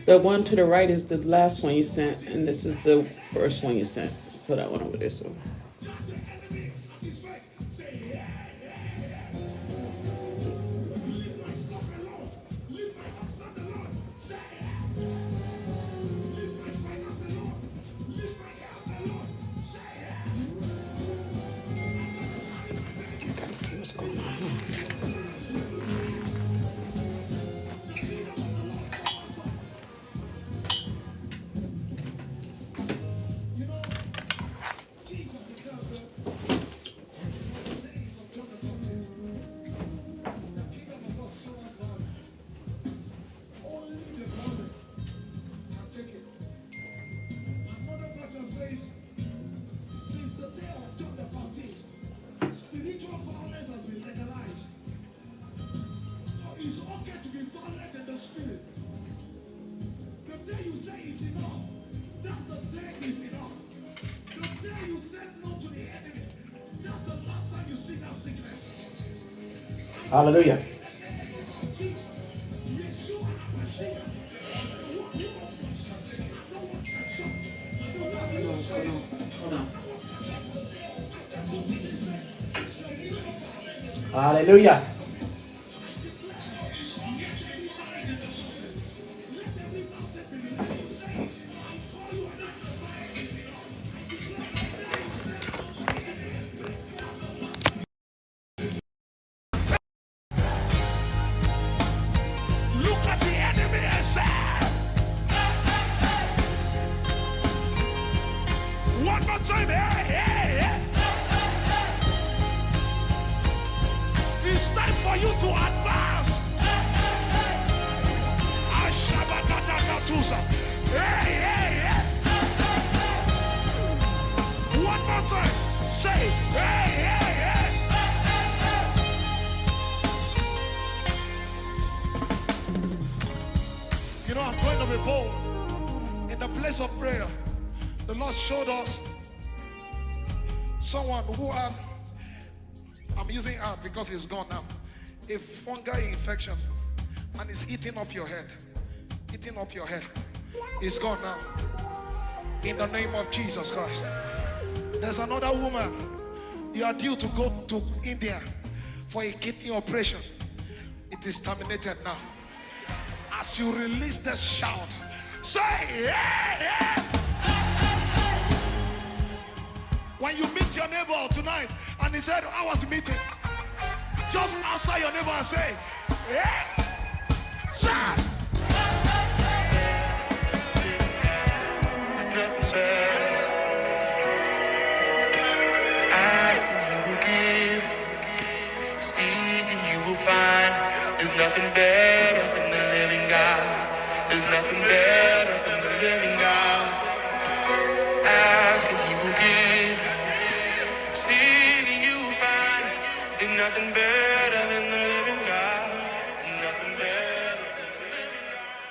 The one to the right is the last one you sent, and this is the first one you sent. So that one over there. So. Gotta see what's going on here. Hallelujah. Hallelujah. It's time for you to advance. Hey, hey, hey. One more time. Say, hey, hey, hey. You know, I'm going to be bold. In the place of prayer, the Lord showed us someone who had, I'm using arm because it's gone now, a fungal infection, and it's eating up your head. Eating up your head. It's gone now. In the name of Jesus Christ. There's another woman. You are due to go to India for a kidney operation. It is terminated now. As you release the shout, say yeah, yeah. When you meet your neighbor tonight and he said, how was the meeting? Just answer your neighbor and say, yeah. Shout. Ask and you will give, seek and you will find. There's nothing better than the living God. There's nothing better than the living God. Ask and you will give, seek and you will find. There's nothing better than the living God. There's nothing better than the living God.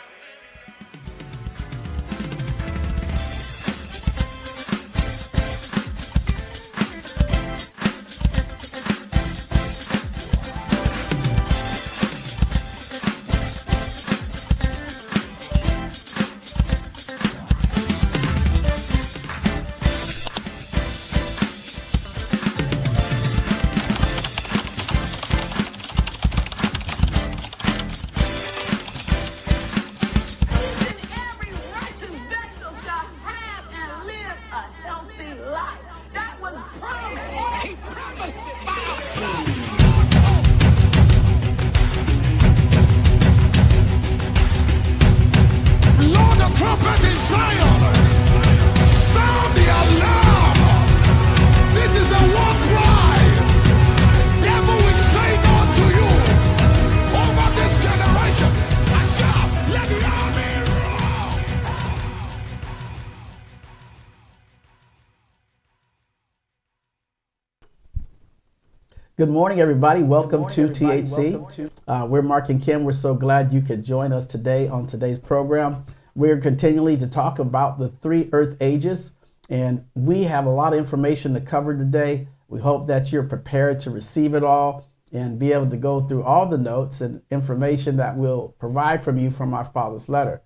Good morning, everybody. Welcome to THC. We're Mark and Kim. We're so glad you could join us today on today's program. We're continually to talk about the 3 earth ages, and we have a lot of information to cover today. We hope that you're prepared to receive it all and be able to go through all the notes and information that we'll provide from you from our Father's letter.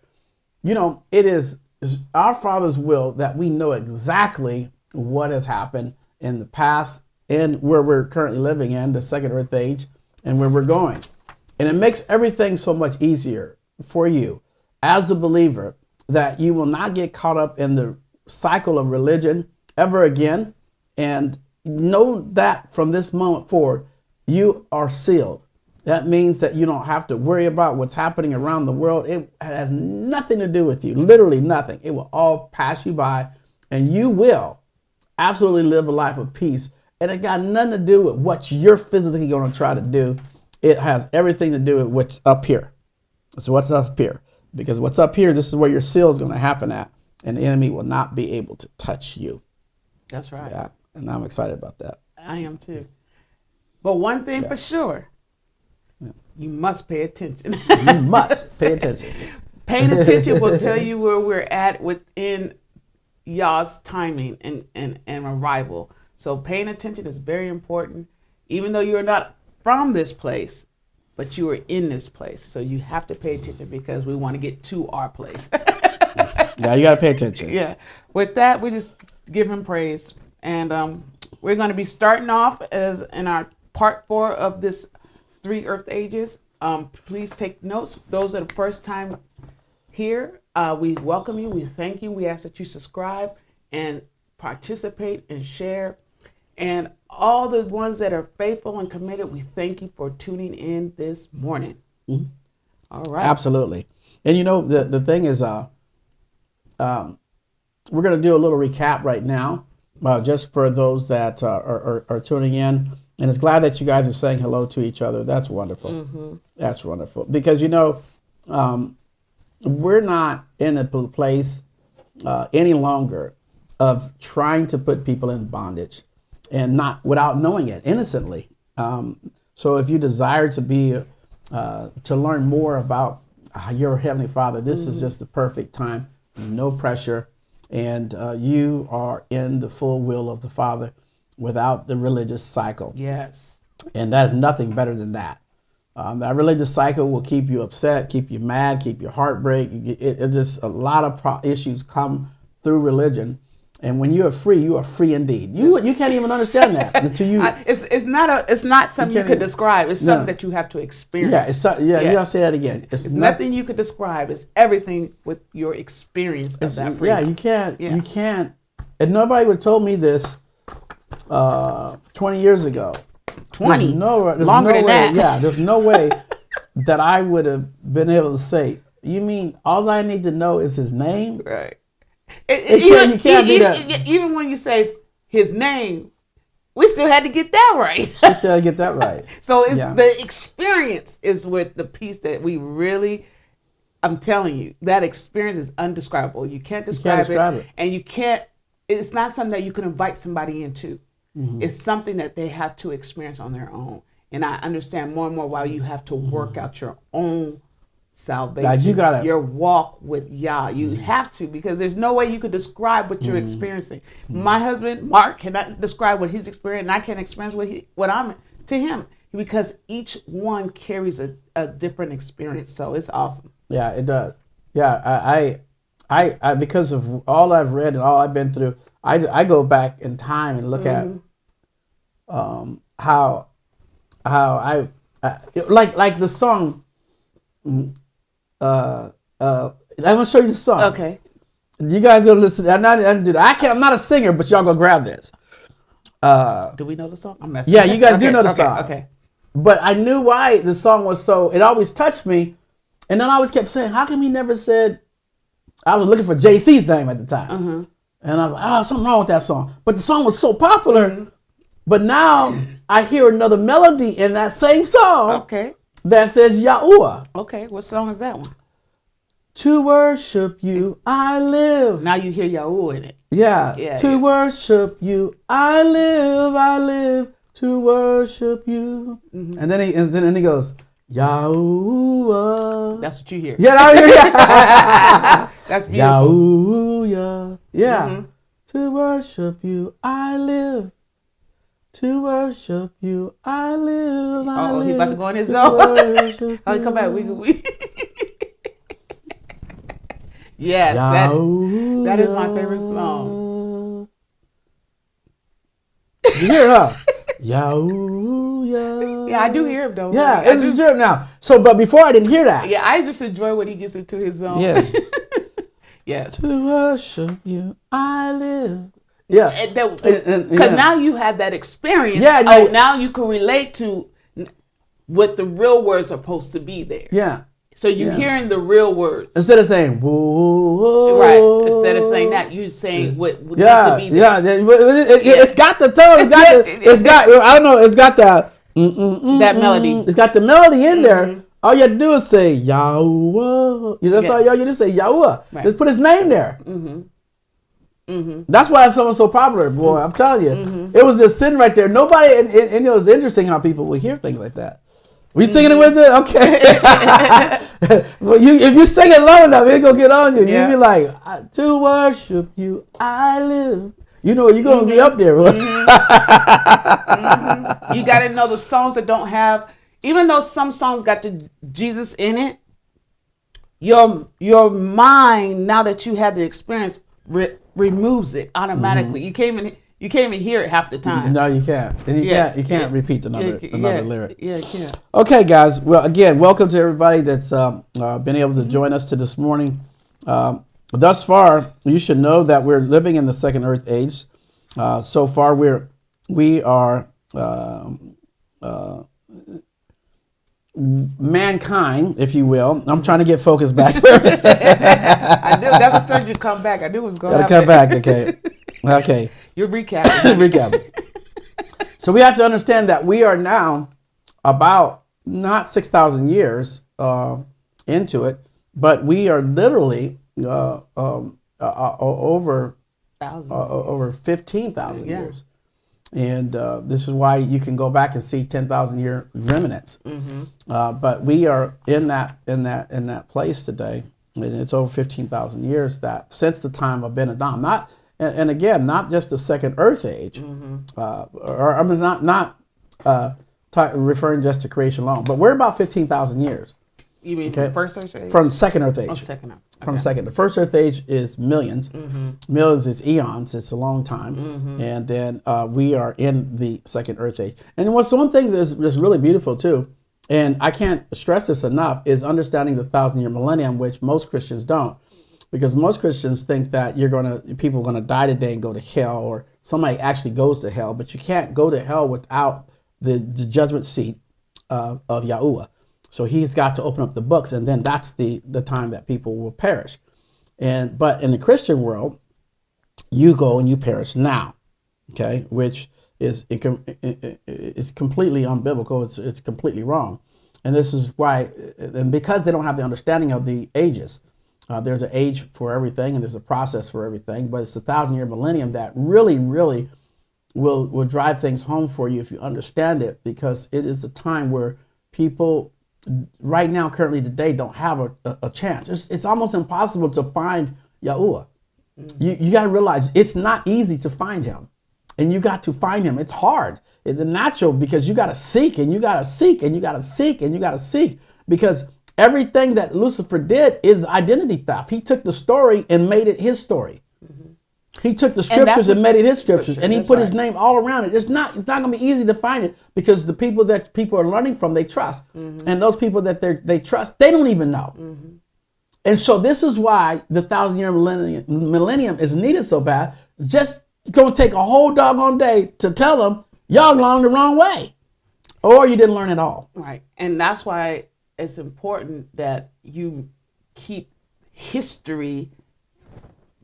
You know, it is our Father's will that we know exactly what has happened in the past and where we're currently living in, the 2nd earth age, and where we're going. And it makes everything so much easier for you as a believer that you will not get caught up in the cycle of religion ever again. And know that from this moment forward, you are sealed. That means that you don't have to worry about what's happening around the world. It has nothing to do with you, literally nothing. It will all pass you by, and you will absolutely live a life of peace. And it got nothing to do with what you're physically going to try to do. It has everything to do with what's up here. So what's up here? Because what's up here, this is where your seal is going to happen at. And the enemy will not be able to touch you. That's right. Yeah, and I'm excited about that. I am too. But one thing for sure, you must pay attention. You must pay attention. Paying attention will tell you where we're at within YAH's timing and arrival. So paying attention is very important, even though you're not from this place, but you are in this place. So you have to pay attention because we want to get to our place. Yeah, you got to pay attention. Yeah. With that, we just give him praise. And we're going to be starting off as in our part 4 of this 3 earth ages. Please take notes. Those are the first time here. We welcome you. We thank you. We ask that you subscribe and participate and share. And all the ones that are faithful and committed, we thank you for tuning in this morning. Mm-hmm. All right. Absolutely. And you know, the thing is, we're going to do a little recap right now, just for those that are tuning in. And it's glad that you guys are saying hello to each other. That's wonderful. Mm-hmm. That's wonderful. Because, you know, we're not in a place any longer of trying to put people in bondage, and not without knowing it innocently. So if you desire to be, to learn more about your Heavenly Father, this is just the perfect time. No pressure. And you are in the full will of the Father without the religious cycle. Yes. And there's nothing better than that. That religious cycle will keep you upset, keep you mad, keep your heart break. It just a lot of issues come through religion. And when you are free indeed. You can't even understand that until you. It's not something you could describe. It's something that you have to experience. You gotta say that again. It's nothing you could describe. It's everything with your experience of that freedom. Yeah, you can't. Yeah. You can't. And nobody would have told me this 20 years ago. 20? There's Longer than that. Yeah, there's no way that I would have been able to say, you mean all I need to know is his name? Right. Even when you say his name, we still had to get that right. We still had to get that right. So the experience is with the piece that we really, I'm telling you, that experience is undescribable. You can't describe it. And you can't, it's not something that you can invite somebody into. Mm-hmm. It's something that they have to experience on their own. And I understand more and more why you have to work out your own salvation, God, your walk with Yah. You have to, because there's no way you could describe what you're experiencing. My husband, Mark, cannot describe what he's experiencing, and I can't experience what I'm to him, because each one carries a different experience. So it's awesome. Yeah, it does. Yeah, I because of all I've read and all I've been through, I go back in time and look at how I like the song. I'm gonna show you the song. Okay. You guys gonna listen. I'm not a singer, but y'all gonna grab this. Do we know the song? I'm messing. Yeah, you guys do know the song. Okay. But I knew why the song was so. It always touched me, and then I always kept saying, "How come he never said?" I was looking for JC's name at the time, and I was like, "Oh, something wrong with that song." But the song was so popular. But now I hear another melody in that same song. Okay. That says YAHUAH. Okay, what song is that one? To worship you, I live. Now you hear YAHUAH in it. Yeah. To worship you, I live to worship you. And then he goes, Yahuwah. That's what you hear. Yeah, That's beautiful. Yahuwah. Yeah. To worship you, I live. To worship you, I live. Oh, he about to go on his zone. Oh, come back. We. Yes, that is my favorite song. You hear it, huh? Yahuwah. Yeah, I do hear him though. Yeah, I it's do. his drip now. So, but before I didn't hear that. Yeah, I just enjoy when he gets into his zone. Yeah. Yes. To worship you, I live. Yeah. Because now you have that experience. Yeah. Now you can relate to what the real words are supposed to be there. Yeah. So you're hearing the real words. Instead of saying, whoa. Right. Instead of saying that, you're saying what needs to be there. It's got the tone. It's got I don't know, it's got that. That melody. It's got the melody in there. All you have to do is say, YAHUAH. That's all you just say, YAHUAH. Right. Just put his name there. That's why that song was so popular, boy. I'm telling you. It was just sitting right there. Nobody, and it was interesting how people would hear things like that. We singing it with it? Okay. Well, if you sing it low enough, it's going to get on you. Yeah. You'll be like, to worship you, I live. You know, you're going to be up there. You got to know the songs that don't have, even though some songs got the Jesus in it, your mind, now that you have the experience, removes it automatically. You can't even hear it half the time. No, you can't. And you can't repeat another lyric. Yeah, you can't. Okay, guys. Well, again, welcome to everybody that's been able to join us to this morning. Thus far, you should know that we're living in the second earth age. So far, we are mankind, if you will. I'm trying to get focused back. I knew that's the time you come back. I knew it was going to come back. Okay. You're recapping. Recap. So we have to understand that we are now about not 6,000 years into it, but we are literally over 15,000 years. And this is why you can go back and see 10,000 year remnants. But we are in that place today, and it's over 15,000 years that since the time of Ben Adam. And again, not just the second Earth age, or I mean, not referring just to creation alone, but we're about 15,000 years. You mean from the first Earth age? From second Earth age. Oh, second Earth. Okay. From second. The first Earth age is millions. Millions is eons. It's a long time. And then we are in the second Earth age. And what's one thing that's really beautiful too, and I can't stress this enough, is understanding the 1,000-year millennium, which most Christians don't. Because most Christians think that people are gonna die today and go to hell, or somebody actually goes to hell, but you can't go to hell without the judgment seat of YAHUAH. So he's got to open up the books, and then that's the time that people will perish. But in the Christian world, you go and you perish now, okay, which is it's completely unbiblical. It's completely wrong, and this is why, and because they don't have the understanding of the ages. There's an age for everything, and there's a process for everything, but it's the 1,000-year millennium that really, really will drive things home for you if you understand it, because it is the time where people right now, currently today, don't have a chance. It's almost impossible to find YAHUAH. You got to realize it's not easy to find him, and you got to find him. It's hard. It's natural, because you got to seek, and you got to seek, and you got to seek, and you got to seek, because everything that Lucifer did is identity theft. He took the story and made it his story. He took the scriptures and made it his scriptures, and he put his name all around it. It's not going to be easy to find it, because the people that people are learning from, they trust, and those people that they trust, they don't even know. And so this is why the 1,000-year millennium is needed so bad. It's going to take a whole doggone day to tell them y'all learned the wrong way, or you didn't learn at all. Right, and that's why it's important that you keep history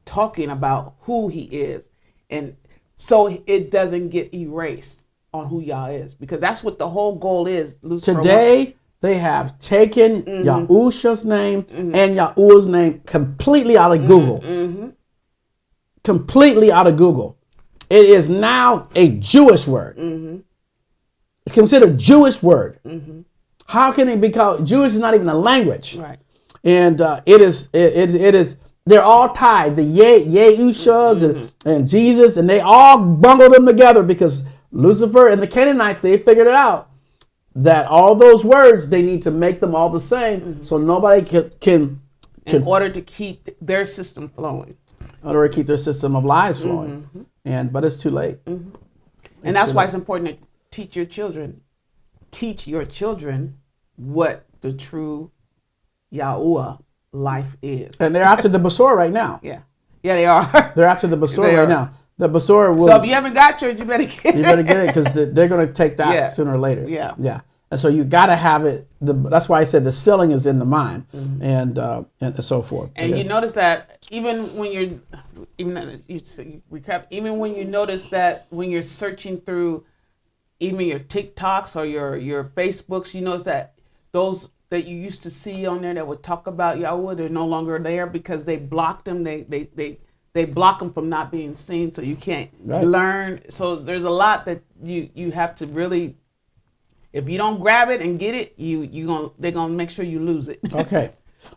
talking about who he is, and so it doesn't get erased on who Yah is, because that's what the whole goal is. Lucifer Today, they have taken Yahusha's name and YAHUAH's name completely out of Google. Completely out of Google. It is now a Jewish word. considered Jewish word. How can it be called? Jewish is not even a language. Right. And it is, they're all tied. The Yahushas and Jesus, and they all bundled them together because Lucifer and the Canaanites, they figured it out that all those words, they need to make them all the same so nobody can in order to keep their system flowing. In order to keep their system of lies flowing. But it's too late. And that's why it's important to teach your children what the true YAHUAH life is. And they're after the Basora right now. Yeah, they are. They're after the Basora right now. The Basora will. So if you haven't got yours, you better get it. You better get it because they're going to take that sooner or later. Yeah. And so you got to have it. That's why I said the sealing is in the mind, and so forth. And you notice that even when you notice that when you're searching through even your TikToks or your Facebooks, you notice that those that you used to see on there that would talk about YAHUAH, they're no longer there because they blocked them. They block them from not being seen, so you can't learn. So there's a lot that you have to really. If you don't grab it and get it, they're gonna make sure you lose it. Okay.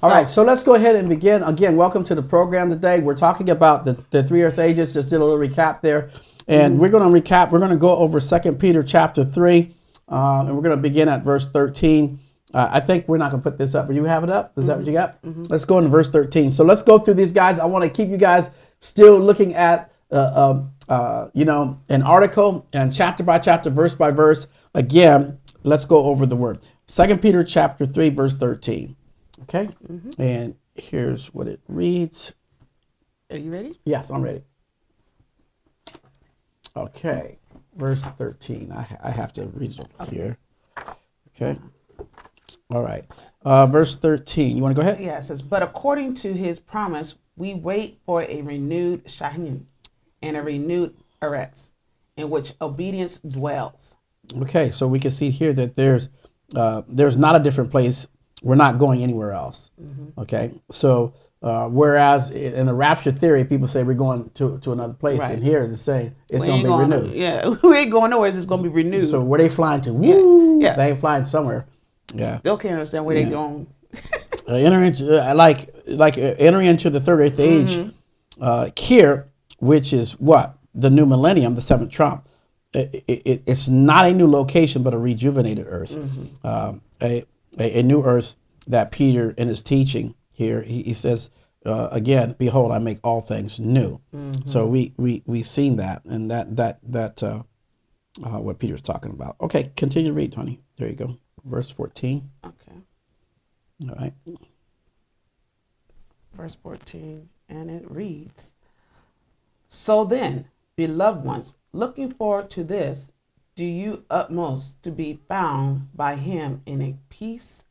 All right. So let's go ahead and begin. Again, welcome to the program today. We're talking about the 3 earth ages. Just did a little recap there, and we're going to recap. We're going to go over 2 Peter chapter 3, and we're going to begin at verse 13. I think we're not going to put this up. But you have it up? Is that what you got? Let's go into verse 13. So let's go through these guys. I want to keep you guys still looking at an article and chapter by chapter, verse by verse. Again, let's go over the word. 2 Peter chapter 3, verse 13. Okay? And here's what it reads. Are you ready? Yes, I'm ready. Okay. Verse 13. I have to read it here. Okay. All right. Verse 13. You want to go ahead? Yeah, it says, but according to his promise, we wait for a renewed Shahin and a renewed Eretz, in which obedience dwells. Okay, so we can see here that there's not a different place. We're not going anywhere else. Okay, so whereas in the rapture theory, people say we're going to another place, and here it's saying it's going to be renewed. Yeah, we ain't going nowhere. It's going to be renewed. So where they flying to? Woo! Yeah. They ain't flying somewhere. Yeah, still can't understand where they going. Entering entering into the third earth age here, which is what the new millennium, the seventh trump. It's not a new location, but a rejuvenated earth, a new earth that Peter in his teaching here, he says, again, behold, I make all things new. So we've seen that, and that what Peter's talking about. Okay, continue to read, honey. There you go. Verse 14. Okay. All right. Verse 14, and it reads, so then, beloved ones, looking forward to this, do you utmost to be found by him in peace,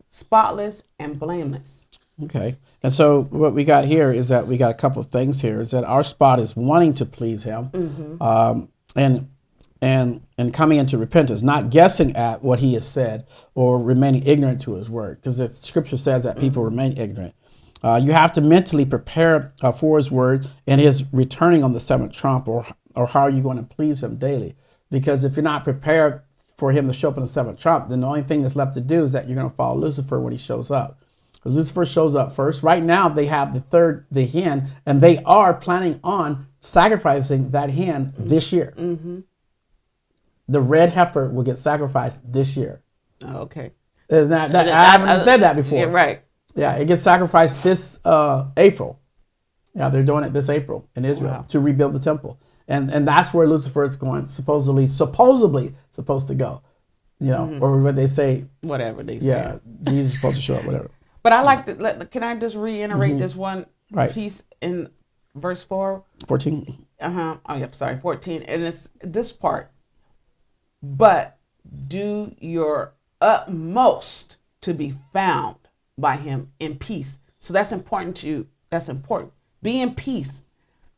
spotless and blameless. Okay. And so what we got here is that we got a couple of things here. Is that our spot is wanting to please him, and coming into repentance, not guessing at what he has said or remaining ignorant to his word, because the scripture says that people remain ignorant. You have to mentally prepare for his word and his returning on the seventh trump, or how are you going to please him daily? Because if you're not prepared for him to show up in the seventh trump, then the only thing that's left to do is that you're going to follow Lucifer when he shows up. Because Lucifer shows up first. Right now they have the hen, and they are planning on sacrificing that hen this year. The red heifer will get sacrificed this year. Oh, okay. I haven't said that before. Yeah, right. Yeah, it gets sacrificed this April. Yeah, they're doing it this April in Israel to rebuild the temple, and that's where Lucifer is going, supposedly supposed to go, or what they say. Whatever they say. Yeah, Jesus is supposed to show up, whatever. But I like to. Can I just reiterate this one piece in verse 4? 14. Oh, yep. Sorry, 14, and it's this part. But do your utmost to be found by him in peace. So that's important to you. That's important. Be in peace,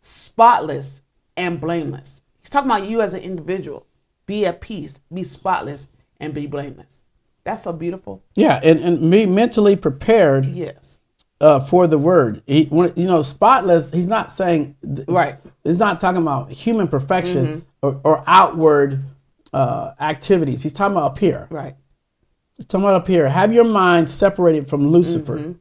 spotless and blameless. He's talking about you as an individual. Be at peace, be spotless, and be blameless. That's so beautiful. Yeah, and be mentally prepared. Yes. For the word. Spotless, he's not saying, right. He's not talking about human perfection or outward activities. He's talking about up here. Right. He's talking about up here. Have your mind separated from Lucifer.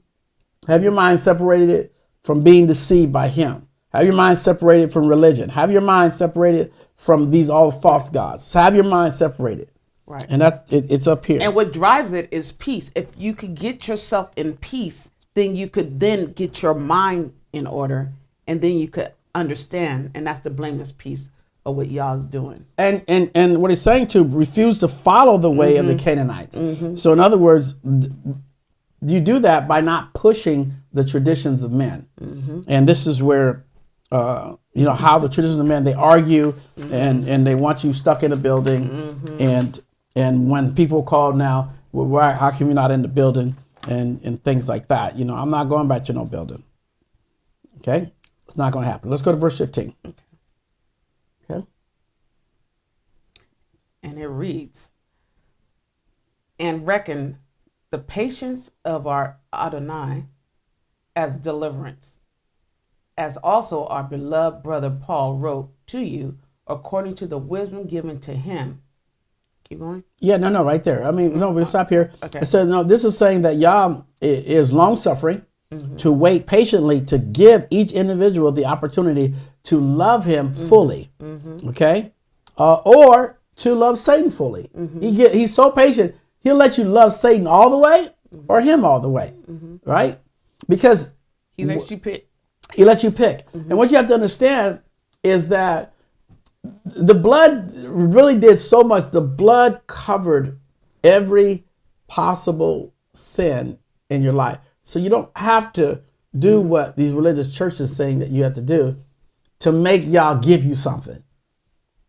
Have your mind separated from being deceived by him. Have your mind separated from religion. Have your mind separated from these all false gods. Have your mind separated. Right. And that's it's up here. And what drives it is peace. If you could get yourself in peace, then you could then get your mind in order, and then you could understand. And that's the blameless peace of what y'all is doing. And what he's saying to refuse to follow the way of the Canaanites. So in other words, you do that by not pushing the traditions of men. And this is where how the traditions of men, they argue and they want you stuck in a building. And when people call now, well, why, how come you're not in the building and things like that? I'm not going back to no building. Okay? It's not going to happen. Let's go to verse 15. Okay. And it reads, and reckon the patience of our Adonai as deliverance, as also our beloved brother Paul wrote to you, according to the wisdom given to him. Keep going. Yeah, no, right there. I mean, no, we'll stop here. Okay. It said, no, this is saying that Yah is long suffering to wait patiently to give each individual the opportunity to love him fully. Okay? Or to love Satan fully. He's so patient, he'll let you love Satan all the way or him all the way. Right? Because He lets you pick. he lets you pick. And what you have to understand is that the blood really did so much. The blood covered every possible sin in your life. So you don't have to do what these religious churches saying that you have to do to make Yah give you something.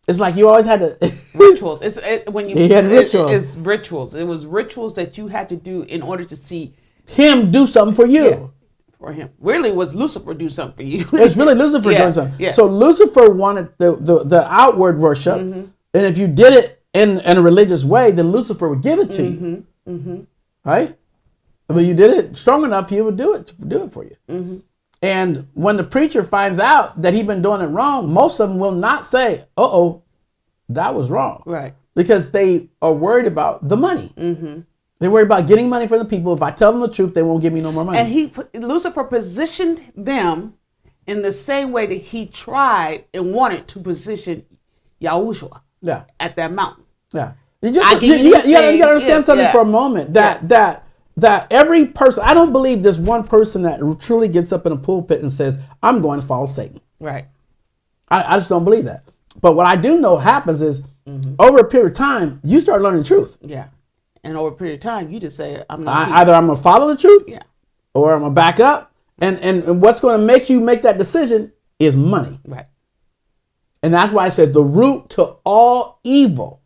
It's like you always had to Rituals. He had rituals. It's rituals. It was rituals that you had to do in order to see him do something for you. Yeah, for him. Really was Lucifer do something for you. It's really Lucifer doing something. Yeah. So Lucifer wanted the outward worship, and if you did it in a religious way, then Lucifer would give it to you. Right? But you did it strong enough, he would do it for you. And when the preacher finds out that he's been doing it wrong, most of them will not say, "Uh-oh, that was wrong." Right. Because they are worried about the money. They're worried about getting money from the people. If I tell them the truth, they won't give me no more money. And Lucifer positioned them in the same way that he tried and wanted to position Yahusha at that mountain. Yeah. You gotta understand something for a moment. That every person, I don't believe there's one person that truly gets up in a pulpit and says, "I'm going to follow Satan." Right. I just don't believe that. But what I do know happens is over a period of time, you start learning truth. Yeah. And over a period of time, you just say, either I'm going to follow the truth or I'm going to back up. And what's going to make you make that decision is money. Right. And that's why I said the root to all evil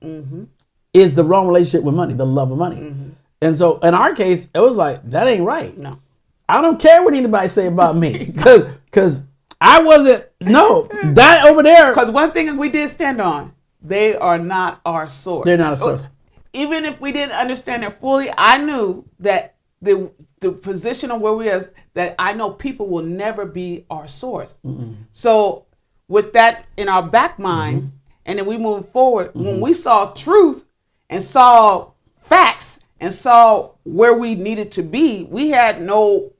is the wrong relationship with money, the love of money. And so in our case, it was like, that ain't right. No. I don't care what anybody say about me because I wasn't, that over there. Because one thing we did stand on, they are not our source. They're not a source. Even if we didn't understand it fully, I knew that the position of where we are, that I know people will never be our source. So with that in our back mind, and then we move forward, when we saw truth and saw facts and saw where we needed to be, we had no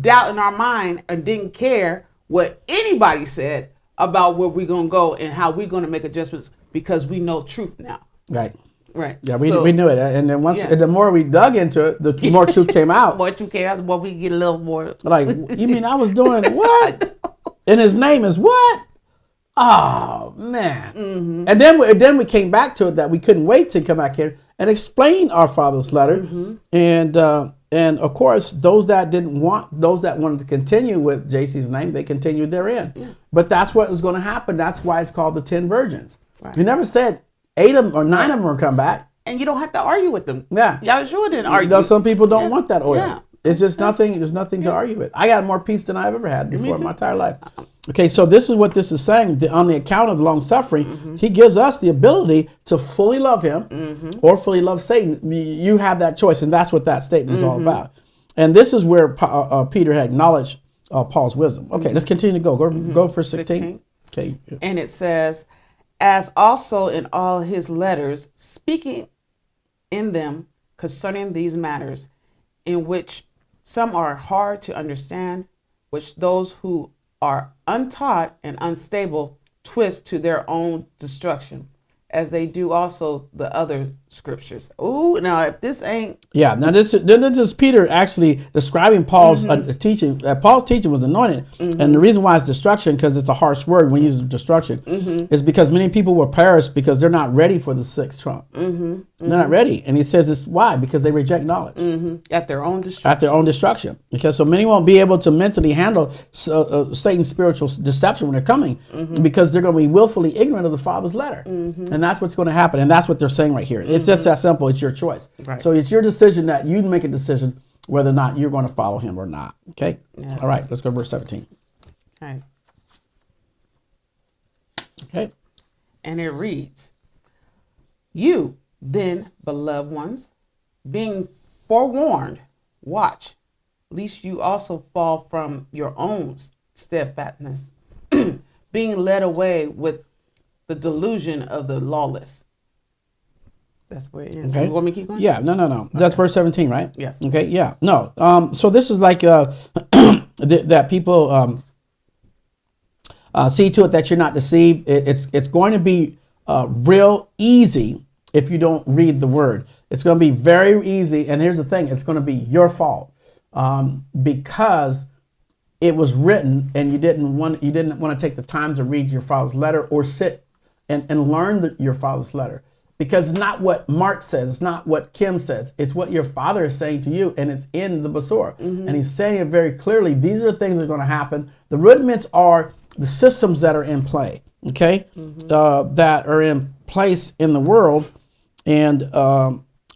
doubt in our mind and didn't care what anybody said about where we're going to go and how we're going to make adjustments because we know truth now. Right. Right. Yeah, we knew it. And then the more we dug into it, the more truth came out. More truth came out, the more we get a little more. Like, you mean I was doing what? And his name is what? Oh, man. And then we came back to it that we couldn't wait to come back here and explain our Father's letter. And of course, those that wanted to continue with JC's name, they continued therein. Yeah. But that's what was going to happen. That's why it's called the 10 virgins. Right. You never said 8 of them or 9 of them will come back. And you don't have to argue with them. Yeah. Yahusha didn't argue. Some people don't want that oil. Yeah. It's just nothing. There's nothing to argue with. I got more peace than I've ever had before in my entire life. Okay, so this is what this is saying. On the account of the long suffering, he gives us the ability to fully love him or fully love Satan. You have that choice, and that's what that statement is all about. And this is where Peter had acknowledged Paul's wisdom. Okay, let's continue to go. Go for 16. Okay. And it says, as also in all his letters, speaking in them concerning these matters, in which some are hard to understand, which those who are untaught and unstable twist to their own destruction, as they do also the other scriptures. Ooh, now if this ain't Yeah, now this is Peter actually describing Paul's teaching. Paul's teaching was anointed, and the reason why it's destruction, because it's a harsh word when you use destruction, is because many people will perish because they're not ready for the sixth trump. They're not ready, and he says it's why, because they reject knowledge at their own destruction. at their own destruction. Because so many won't be able to mentally handle Satan's spiritual deception when they're coming, because they're going to be willfully ignorant of the Father's letter, and that's what's going to happen. And that's what they're saying right here. It's just that simple. It's your choice. Right. So it's your decision that you make a decision whether or not you're going to follow him or not. Okay. Yes. All right. Let's go to verse 17. Okay. Okay. And it reads, "You then, beloved ones, being forewarned, watch, lest you also fall from your own steadfastness, being led away with the delusion of the lawless." That's where it is. Okay. You want me to keep going? Yeah. No. That's verse 17, right? Yes. Okay. Yeah. No. So this is like that people see to it that you're not deceived. It's going to be real easy if you don't read the word. It's going to be very easy. And here's the thing: it's going to be your fault because it was written, and you didn't want to take the time to read your father's letter or sit and learn your father's letter. Because it's not what Mark says, it's not what Kim says, it's what your father is saying to you, and it's in the Basur. And he's saying it very clearly. These are the things that are going to happen. The rudiments are the systems that are in play, okay, that are in place in the world. And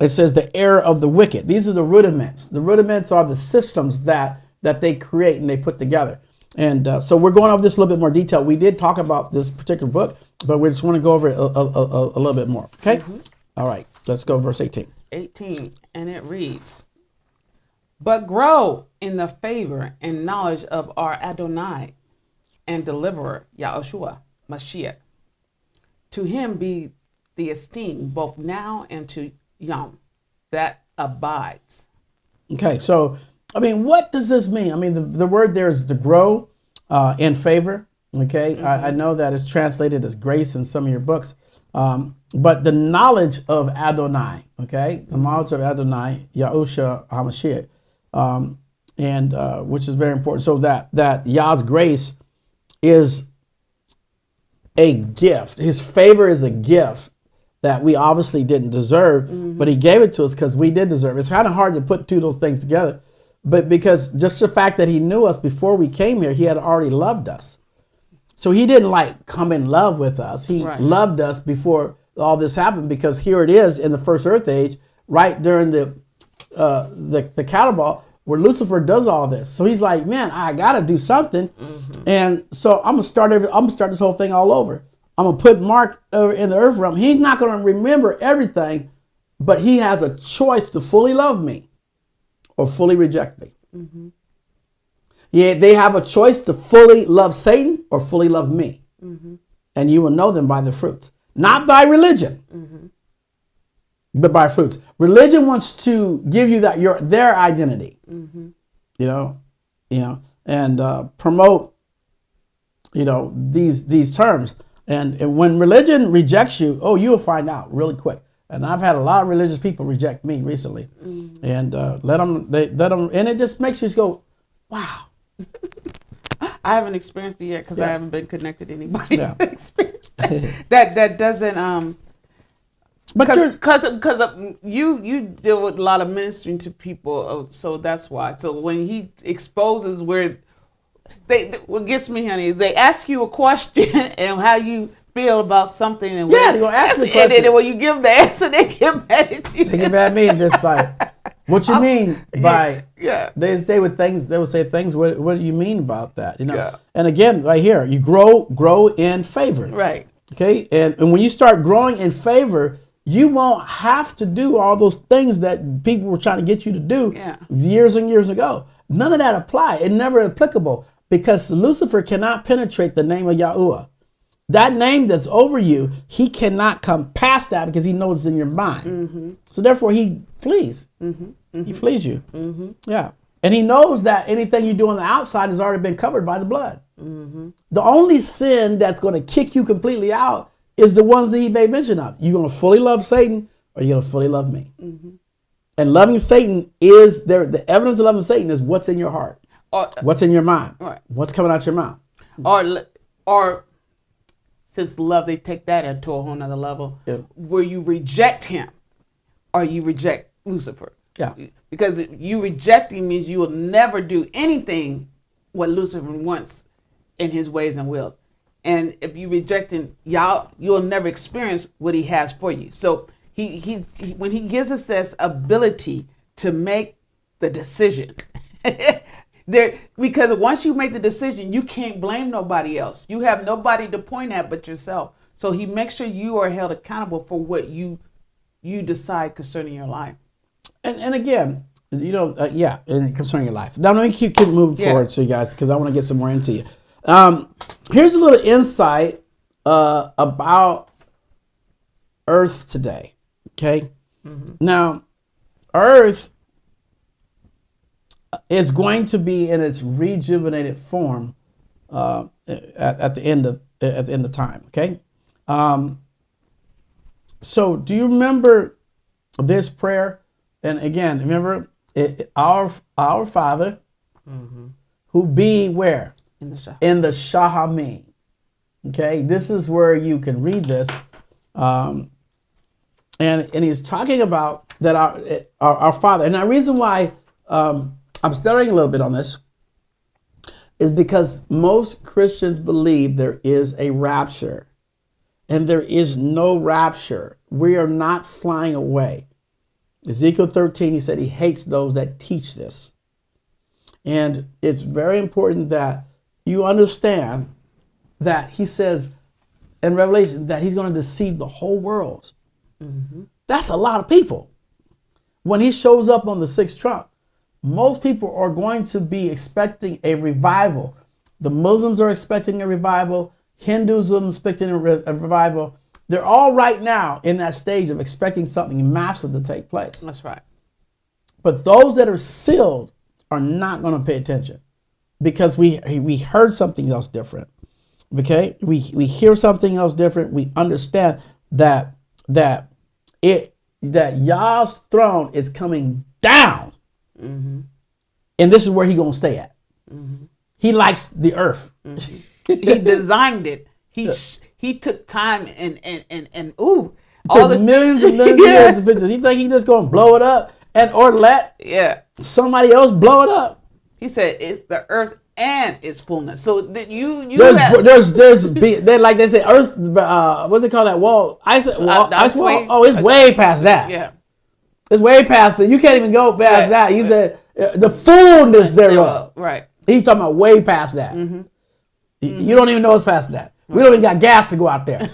it says the error of the wicked. These are the rudiments. The rudiments are the systems that they create and they put together. And so we're going over this a little bit more detail. We did talk about this particular book, but we just want to go over it a little bit more. Okay? All right. Let's go verse 18. 18, and it reads, "But grow in the favor and knowledge of our Adonai and deliverer, Yahusha Hamashiach. To him be the esteem both now and to Yom that abides." Okay. So, I mean, what does this mean? I mean, the word there is to grow in favor. Okay. I know that it's translated as grace in some of your books. But the knowledge of Adonai, okay, the knowledge of Adonai, Yahusha Hamashiach, and which is very important. So that Yah's grace is a gift. His favor is a gift that we obviously didn't deserve, but he gave it to us because we did deserve it. It's kind of hard to put two of those things together, but because just the fact that he knew us before we came here, he had already loved us. So he didn't like come in love with us. He loved us before all this happened, because here it is in the first earth age, right during the cattle ball, where Lucifer does all this. So he's like, man, I gotta do something, and so I'm gonna start this whole thing all over. I'm gonna put Mark in the earth realm. He's not gonna remember everything, but he has a choice to fully love me or fully reject me. Yeah, they have a choice to fully love Satan or fully love me. And you will know them by their fruits. Not by religion, but by fruits. Religion wants to give you their identity, you know, and promote, these terms. And when religion rejects you, you will find out really quick. And I've had a lot of religious people reject me recently, and let them, and it just makes you go, wow. I haven't experienced it yet because I haven't been connected to anybody Yeah. that experienced that doesn't because you deal with a lot of ministering to people, so that's why. So when he exposes where what gets me, honey, is they ask you a question and how you feel about something, and they're gonna ask you a question, and then when you give the answer, they get mad at you. They get mad at me and just like, what you mean by they would say things. What do you mean about that? And again, right here, you grow in favor. Right. Okay. And when you start growing in favor, you won't have to do all those things that people were trying to get you to do years and years ago. None of that apply. It's never applicable, because Lucifer cannot penetrate the name of YAHUAH. that name that's over you, he cannot come past that because he knows it's in your mind. So therefore he flees. He flees you. Yeah. And he knows that anything you do on the outside has already been covered by the blood. The only sin that's going to kick you completely out is the ones that he made mention of. You're going to fully love Satan or you're going to fully love me. And loving Satan is there. The evidence of loving Satan is what's in your heart, what's in your mind, what's coming out your mouth. Or since love, they take that into a whole nother level where you reject him or you reject Lucifer. Yeah. Because you rejecting means you will never do anything what Lucifer wants in his ways and wills. And if you rejecting Yah, you'll never experience what he has for you. So he when he gives us this ability to make the decision, because once you make the decision, you can't blame nobody else. You have nobody to point at but yourself. So he makes sure you are held accountable for what you decide concerning your life. And again, and concerning your life. Now let me keep moving forward, so you guys, because I want to get some more into you. Here's a little insight about Earth today. Okay, now Earth is going to be in its rejuvenated form at the end of time. Okay, so do you remember this prayer? And again, remember, our Father, who be where? In the Shahamim. Okay, this is where you can read this. And he's talking about that our Father. And the reason why I'm stuttering a little bit on this is because most Christians believe there is a rapture. And there is no rapture. We are not flying away. Ezekiel 13, he said he hates those that teach this. And it's very important that you understand that he says in Revelation that he's going to deceive the whole world. That's a lot of people. When he shows up on the sixth trump, most people are going to be expecting a revival. The Muslims are expecting a revival. Hinduism is expecting a revival. They're all right now in that stage of expecting something massive to take place. That's right. But those that are sealed are not going to pay attention because we heard something else different. Okay, we hear something else different. We understand that Yah's throne is coming down, and this is where he's gonna stay at. He likes the earth. He designed it. He took time and all the millions and millions of years of pictures. He think he just gonna blow it up or let somebody else blow it up. He said it's the earth and its fullness. So that there's like they say, Earth. What's it called? That wall? Ice wall. Oh, it's way past that. Yeah, it's way past it. You can't even go past that. He said the fullness thereof. Right. He's talking about way past that. You don't even know it's past that. We don't even got gas to go out there.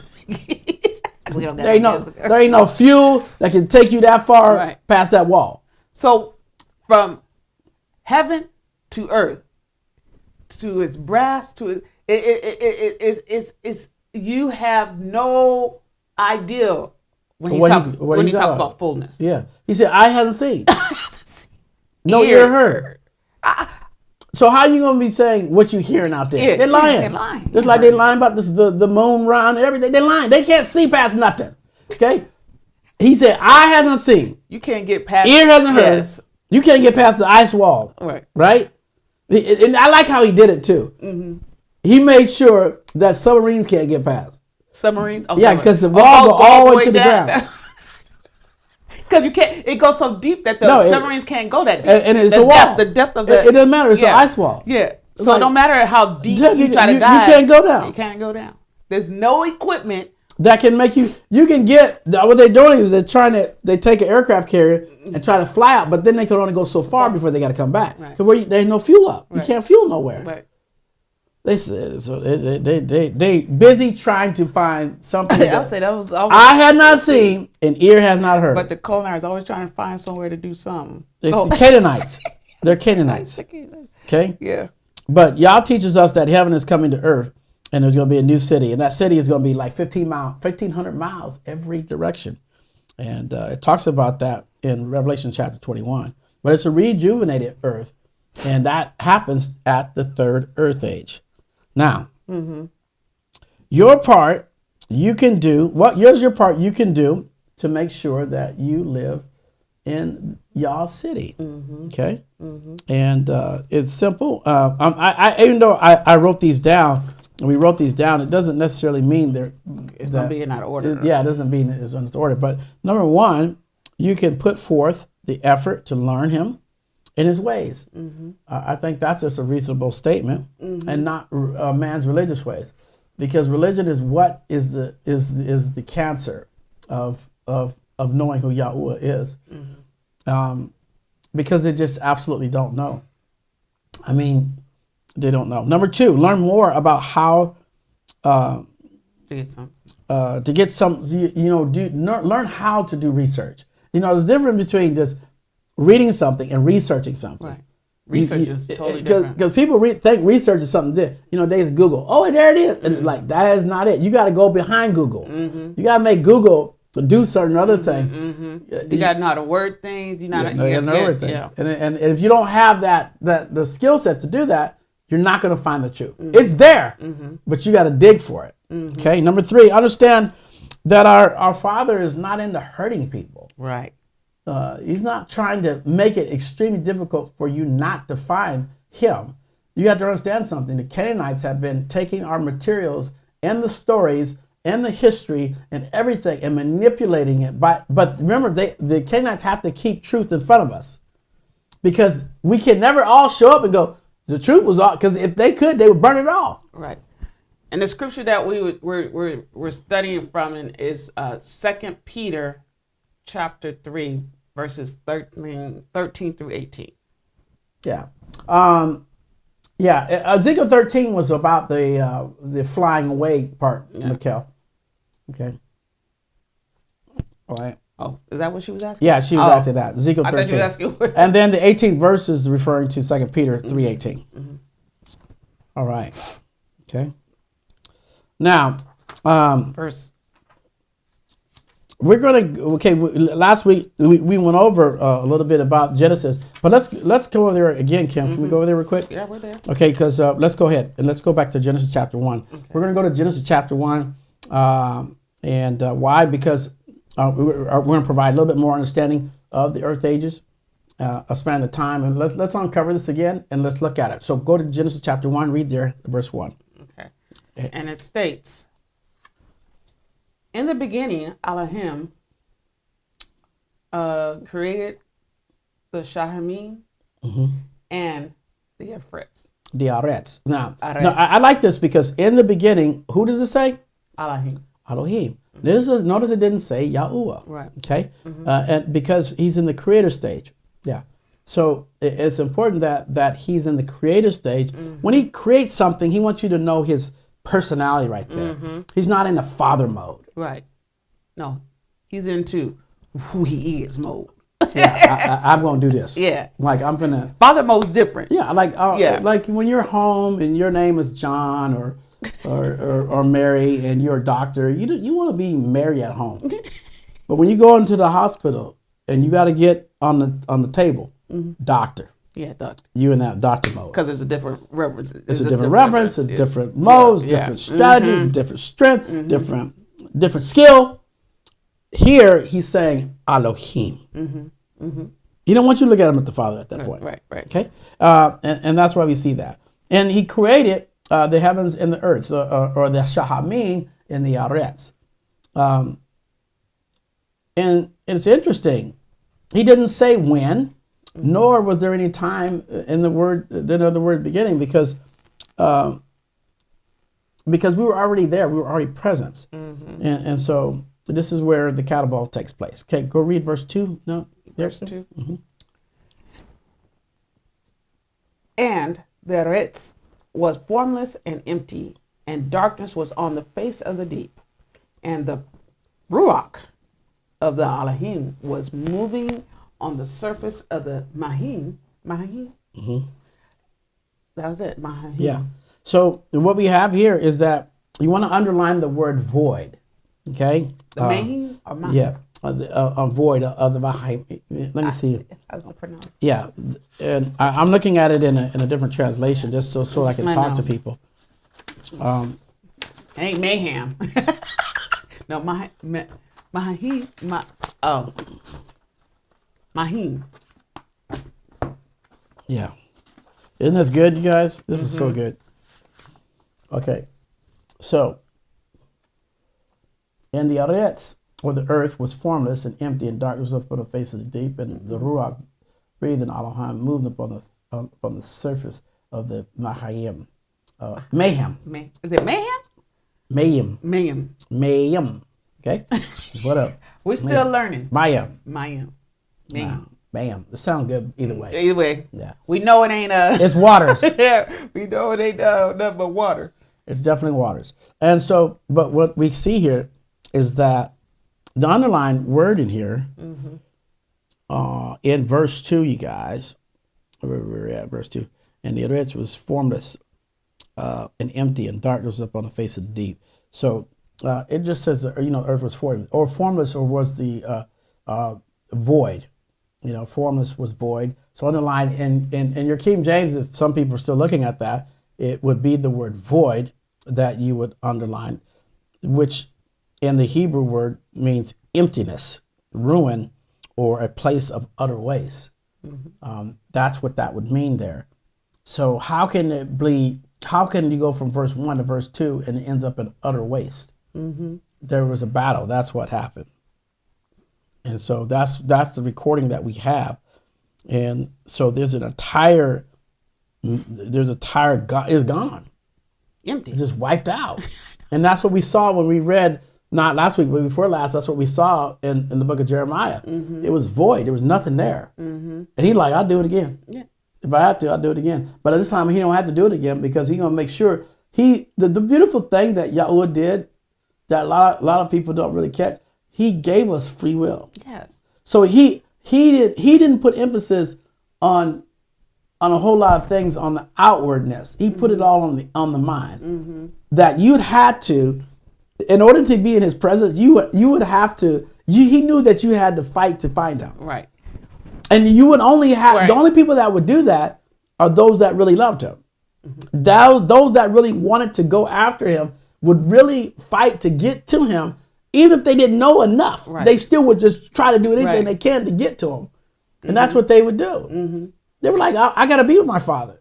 There ain't no fuel that can take you that far past that wall. So from heaven to earth, to its brass, to it's you have no idea when he talks about fullness. Yeah, he said, "I hasn't seen, no ear heard." So how you gonna be saying what you hearing out there? They're lying. They're lying. Just like they lying about this, the moon round and everything. They're lying. They can't see past nothing. Okay. He said, "I hasn't seen." You can't get past. Ear hasn't heard. You can't get past the ice wall. Right. And I like how he did it too. He made sure that submarines can't get past. Submarines? Oh, yeah, because the walls go all the way to the ground. Because you can't, it goes so deep that the submarines can't go that deep. And it's a wall. The depth of the... It doesn't matter. It's an ice wall. Yeah. So no matter how deep you try to dive... You can't go down. You can't go down. There's no equipment... that can make you can get, what they're doing is they take an aircraft carrier and try to fly out, but then they can only go so far before they got to come back. Because there's no fuel up. You can't fuel nowhere. Right. They said, so they busy trying to find something I'll say that was always, I had not seen and ear has not heard. But the colonizers always trying to find somewhere to do something. It's the Canaanites. They're Canaanites. Okay? Yeah. But Yah teaches us that heaven is coming to earth. and there's going to be a new city, and that city is going to be like 1,500 miles every direction. And it talks about that in Revelation chapter 21. But it's a rejuvenated earth, and that happens at the third earth age. Now, your part you can do, here's your part you can do to make sure that you live in YAH City. Okay? And it's simple. Even though I wrote these down, we wrote these down, it doesn't necessarily mean It's going to be in that order. It doesn't mean it's in order. But number one, you can put forth the effort to learn him in his ways. I think that's just a reasonable statement, and not man's religious ways, because religion is what is the cancer of knowing who Yahuwah is, because they just absolutely don't know. I mean, they don't know. Number two, learn more about how to get some. Learn how to do research. There's a difference between just reading something and researching something. Right. Research is totally different. Because people think research is something different. They just Google. Oh, there it is. And like, that is not it. You got to go behind Google. You got to make Google do certain other things. You got to know how to word things. You got to know how to word things. Yeah. And if you don't have the skill set to do that, you're not going to find the truth. It's there, but you got to dig for it. Okay. Number three, understand that our Father is not into hurting people. Right. He's not trying to make it extremely difficult for you not to find him. You have to understand something. The Canaanites have been taking our materials and the stories and the history and everything and manipulating it. But remember, the Canaanites have to keep truth in front of us, because we can never all show up and go, the truth was all, because if they could, they would burn it all. Right. And the scripture that we're studying from is 2 Peter chapter 3, verses 13 through 18. Yeah. Ezekiel 13 was about the flying away part, Mikkel. Okay. All right. Oh, is that what she was asking? Yeah, she was asking that. Ezekiel 13. I thought you were asking. And then the 18th verse is referring to 2 Peter 3:18. All right. Okay. Now, verse. We're going to, last week we went over a little bit about Genesis, but let's go over there again, Kim. Can we go over there real quick? Yeah, we're there. Okay, because let's go ahead and let's go back to Genesis chapter 1. Okay. We're going to go to Genesis chapter 1. And why? Because we're going to provide a little bit more understanding of the earth ages, a span of time. And let's uncover this again, and let's look at it. So go to Genesis chapter 1, read there, verse 1. Okay. And it states, in the beginning, Elohim created the Shahamim and the Efrets. The Arets. Now, I like this, because in the beginning, who does it say? Elohim. Notice it didn't say Yahuwah. Right. Okay? And because he's in the creator stage. Yeah. So it's important that he's in the creator stage. When he creates something, he wants you to know his personality right there. He's not in the father mode. Right. No. He's into who he is mode. Yeah, I'm going to do this. Yeah. Like, I'm going to... Father mode's different. Yeah, like when you're home and your name is John or Mary and you're a doctor, you want to be Mary at home. But when you go into the hospital and you got to get on the table, doctor. Yeah, doctor. You in that doctor mode. Because there's a different reference. It's a different reference, a different modes, different strategies, different strength, different skill. Here, he's saying Elohim. He don't want you to look at him as the Father at that point. Right. Okay? And that's why we see that. And he created the heavens and the earth, or the Shahamim and the Arets. And it's interesting. He didn't say when, nor was there any time in the word beginning, because we were already there. We were already present. And so this is where the catapult takes place. Okay, go read verse 2. No, verse 2. And the Eretz was formless and empty, and darkness was on the face of the deep. And the Ruach of the Elohim was moving on the surface of the Mahim. That was it, Mahim. Yeah. So what we have here is that you want to underline the word void. Okay. The main or mine? Yeah. A void of the Mahim. Let me see. How's it pronounced? Yeah, and I'm looking at it in a different translation, just so I can talk to people. It ain't mayhem. No, Mahim. Yeah, isn't this good, you guys? This is so good. Okay, so in the Aretz, or the earth, was formless and empty, and darkness was upon the face of the deep, and the Ruach breathed, and Elohim moved upon the surface of the Mahayim. Mayhem. Is it mayhem? Mayhem. Mayhem. Mayhem. Okay? What up? We're still learning. Mayhem. Mayhem. Mayhem. It sounds good either way. Either way. Yeah. We know it ain't It's waters. yeah. We know it ain't nothing but water. It's definitely waters. And so, but what we see here is that the underlined word in here, in verse 2, you guys, where we're at, verse 2, and the earth was formless and empty, and darkness was up on the face of the deep. So it just says, earth was formless, or was the void. Formless was void. So underline in your King James, if some people are still looking at that, it would be the word void that you would underline, which in the Hebrew word means emptiness, ruin, or a place of utter waste. That's what that would mean there. So how can it be? How can you go from verse 1 to verse 2 and it ends up in utter waste? There was a battle. That's what happened. And so that's the recording that we have. And so there's an entire it's gone. Empty. It's just wiped out. And that's what we saw when we read, not last week, but before last, that's what we saw in the book of Jeremiah. It was void. There was nothing there. And he's like, I'll do it again. Yeah. If I have to, I'll do it again. But at this time, he don't have to do it again, because he's going to make sure the beautiful thing that YAHUAH did that a lot of people don't really catch, he gave us free will. Yes. So he didn't put emphasis on a whole lot of things on the outwardness. He put it all on the mind. That you'd had to, in order to be in his presence, you would have to. He knew that you had to fight to find him. Right. And you would only have the only people that would do that are those that really loved him. Those that really wanted to go after him would really fight to get to him, even if they didn't know enough. Right. They still would just try to do anything they can to get to him, and that's what they would do. They were like, I got to be with my father.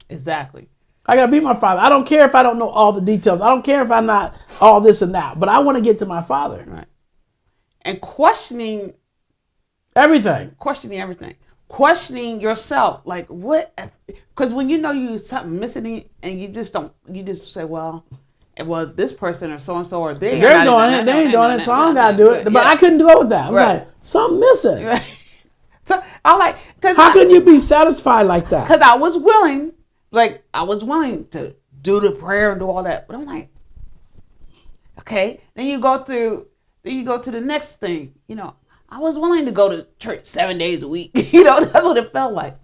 Exactly. I got to be with my father. I don't care if I don't know all the details. I don't care if I'm not all this and that, but I want to get to my father. Right. And questioning everything. Questioning yourself, like what? Because when you know you something missing, and you just say, well, this person or so and so, or they're doing it. They ain't doing it, so I don't gotta do it. But I couldn't go with that. I was like, something missing. Right. So I like, because how can you be satisfied like that? Because I was willing to do the prayer and do all that, but I'm like, okay. Then you go to the next thing. I was willing to go to church 7 days a week. That's what it felt like.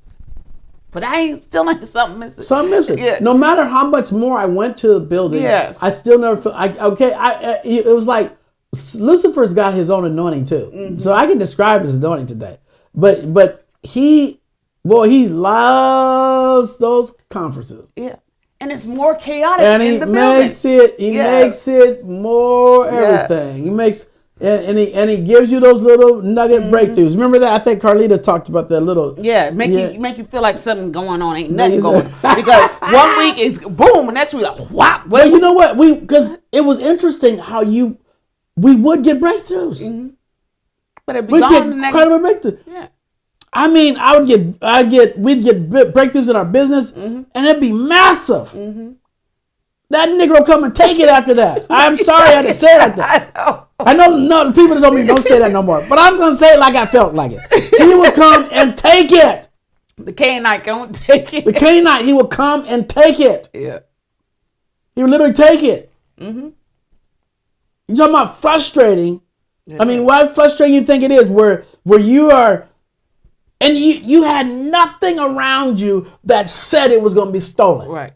But still ain't something missing. Something missing. Yeah. No matter how much more I went to the building, I still never feel. It was like Lucifer's got his own anointing too. So I can describe his anointing today. But he loves those conferences. Yeah. And it's more chaotic in the building. He makes it more everything. Yes. He makes. And he gives you those little nugget breakthroughs. Remember that? I think Carlita talked about that little. Yeah, make you feel like something going on. Ain't nothing going on. Because 1 week is boom, and next week like whop. Well, you know what? Because it was interesting how we would get breakthroughs. But it'd be we'd gone get the next. incredible breakthroughs. Yeah. I mean, we'd get breakthroughs in our business, and it'd be massive. That Negro come and take it after that. I'm sorry I had to say it like that. I know no people that don't say that no more. But I'm gonna say it like I felt like it. He would come and take it. The Canaanite don't take it. The Canaanite, he would come and take it. Yeah. He would literally take it. You're talking about frustrating. Yeah. I mean, why frustrating you think it is where you are, and you had nothing around you that said it was going to be stolen. Right.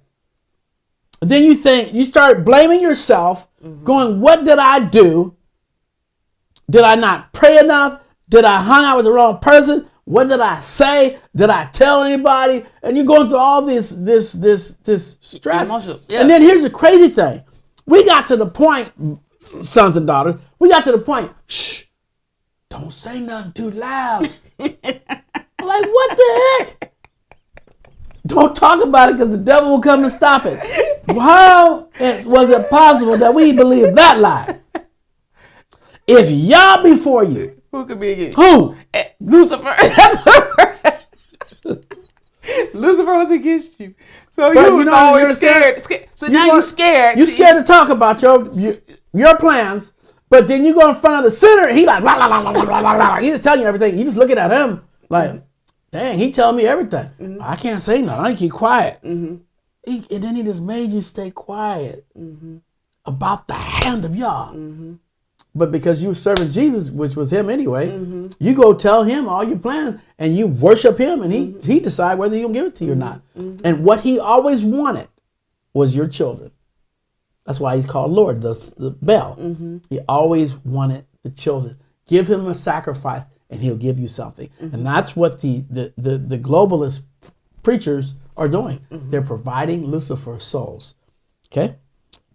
then you start blaming yourself, going, what did I do? Did I not pray enough? Did I hang out with the wrong person? What did I say? Did I tell anybody? And you're going through all this stress. Emotional, yeah. And then here's the crazy thing. We got to the point, sons and daughters, shh, don't say nothing too loud. Like, what the heck? Don't talk about it because the devil will come and stop it. How was it possible that we believe that lie? If Yah before you, Who could be against? who? Lucifer. Lucifer was against you. So But you was always scared. So now you're scared. You're scared to talk about your plans, but then you go in front of the sinner, he like, blah, blah, blah, blah, blah, blah, blah. He just telling you everything. You just looking at him like, dang, he telling me everything. I can't say nothing. I keep quiet. And then he just made you stay quiet about the hand of Yah. But because you were serving Jesus, which was him anyway, you go tell him all your plans and you worship him, and he decide whether he'll give it to you or not. And what he always wanted was your children. That's why he's called Lord, the bell. He always wanted the children. Give him a sacrifice and he'll give you something. And that's what the globalist preachers are doing. They're providing Lucifer souls. Okay?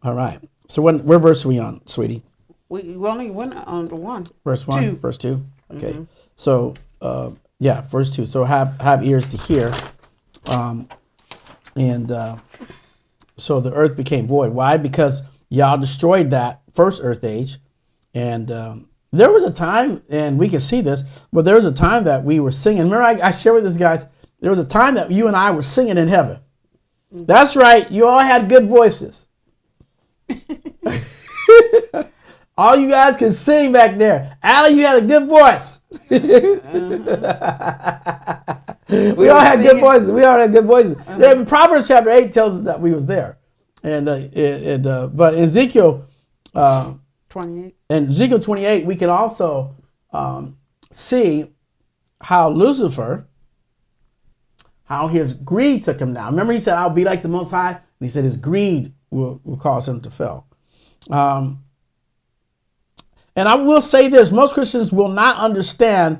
All right. So what verse are we on, sweetie? We only went on the one. Verse 1, verse 2. Okay. So, verse 2. So have ears to hear. So the earth became void. Why? Because Yah destroyed that first earth age. And there was a time, and we can see this, but there was a time that we were singing. Remember, I shared with this guys, there was a time that you and I were singing in heaven. That's right. You all had good voices. All you guys can sing back there. Allie, you had a good voice. We all had good voices. We all had good voices. Proverbs chapter 8 tells us that we was there. And but in Ezekiel 28. In Ezekiel 28, we can also see how Lucifer, how his greed took him down. Remember, he said, I'll be like the Most High. And he said his greed will cause him to fail. And I will say this, most Christians will not understand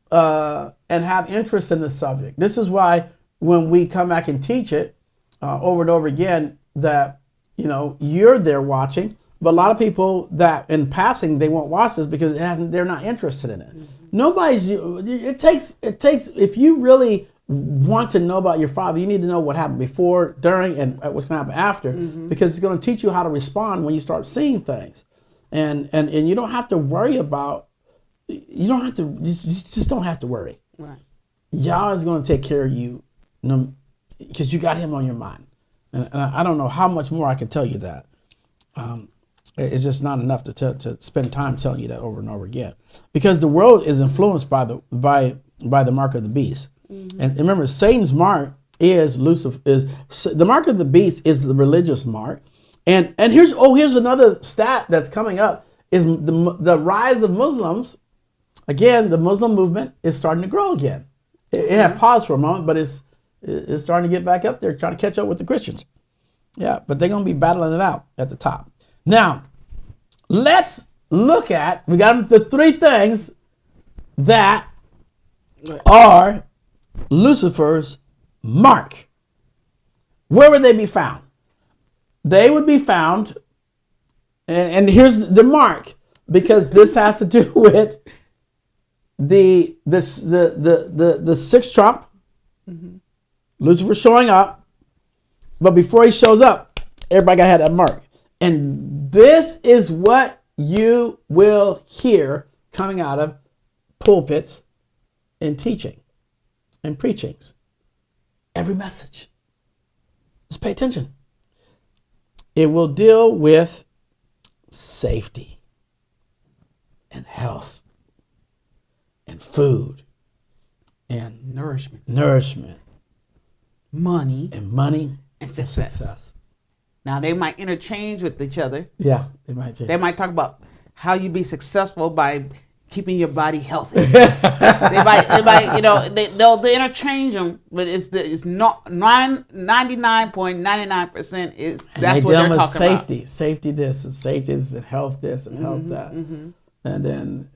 and have interest in this subject. This is why when we come back and teach it over and over again, that, you're there watching, but a lot of people that in passing, they won't watch this because they're not interested in it. It takes, if you really want to know about your father, you need to know what happened before, during, and what's going to happen after, because it's going to teach you how to respond when you start seeing things. And you don't have to worry about, you just don't have to worry. Right. Yah is going to take care of you because you got him on your mind. And I don't know how much more I can tell you that. It's just not enough to spend time telling you that over and over again. Because the world is influenced by the mark of the beast. And remember, Satan's mark is Lucifer. The mark of the beast is the religious mark. And here's another stat that's coming up is the rise of Muslims. Again, the Muslim movement is starting to grow again. It had paused for a moment, but it's starting to get back up there, trying to catch up with the Christians. Yeah, but they're going to be battling it out at the top. Now, let's look at, we got the three things that are Lucifer's mark. Where would they be found? They would be found, and here's the mark, because this has to do with the sixth trump, Lucifer showing up, but before he shows up, everybody got to have that mark. And this is what you will hear coming out of pulpits and teaching and preachings. Every message. Just pay attention. It will deal with safety and health and food and nourishment, money and success. Now they might interchange with each other. Yeah, they might change. They might talk about how you be successful by keeping your body healthy. they might, they'll interchange them, but it's not 99.99% is that's what they're talking safety, about. Safety this and safety this and health this and health that, and then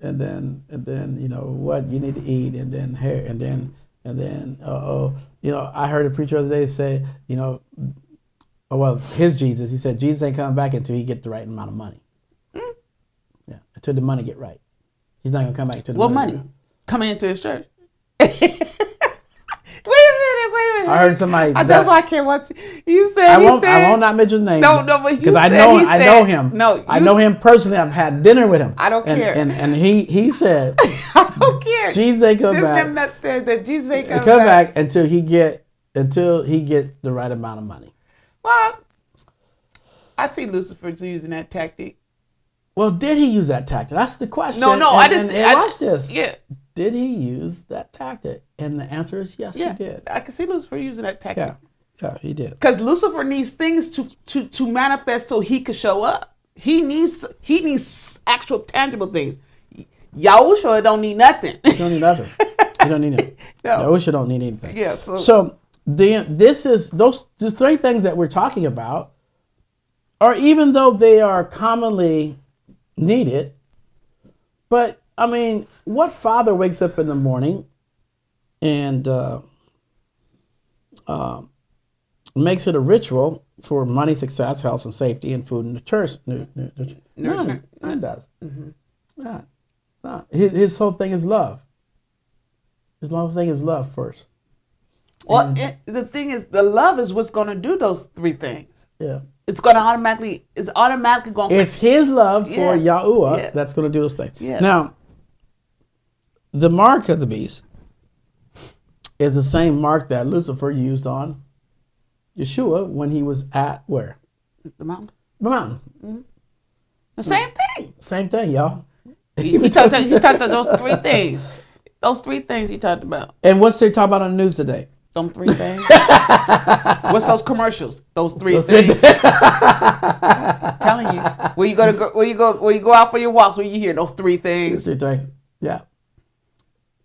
what you need to eat and then hair and then I heard a preacher the other day say his Jesus, he said Jesus ain't coming back until he get the right amount of money. Yeah, until the money get right. He's not gonna come back until the money. Coming into his church. Wait a minute. I heard somebody. That's why I can't watch. You said I won't not mention his name. No, but because I know him. No, I know him personally. I've had dinner with him. I don't care. And he said, I don't care. Jesus ain't come back. Them that said that Jesus ain't come back until he get the right amount of money. Well, I see Lucifer using that tactic. Well, did he use that tactic? That's the question. No, I didn't. Watch this. Yeah. Did he use that tactic? And the answer is yes, he did. I can see Lucifer using that tactic. Yeah, he did. Because Lucifer needs things to manifest so he could show up. He needs actual tangible things. Yahusha don't need nothing. He don't need nothing. He don't need anything. No. Yahusha don't need anything. Yeah. So this is those three things that we're talking about, or even though they are commonly needed, but I mean, what father wakes up in the morning and makes it a ritual for money, success, health, and safety, and food in the church? None does. Not. His whole thing is love. His whole thing is love first. Well, the thing is, the love is what's going to do those three things. Yeah. It's automatically going to... It's his love for YAHUAH that's going to do those things. Yes. Now, the mark of the beast is the same mark that Lucifer used on Yeshua when he was at where? The mountain. The mountain. Mm-hmm. The same thing. Same thing, y'all. He talked about those three things. Those three things he talked about. And what's they talking about on the news today? Them three things. What's those commercials? Those three things. I'm telling you. Where you go out for your walks, where you hear those three things. Those three things. Yeah.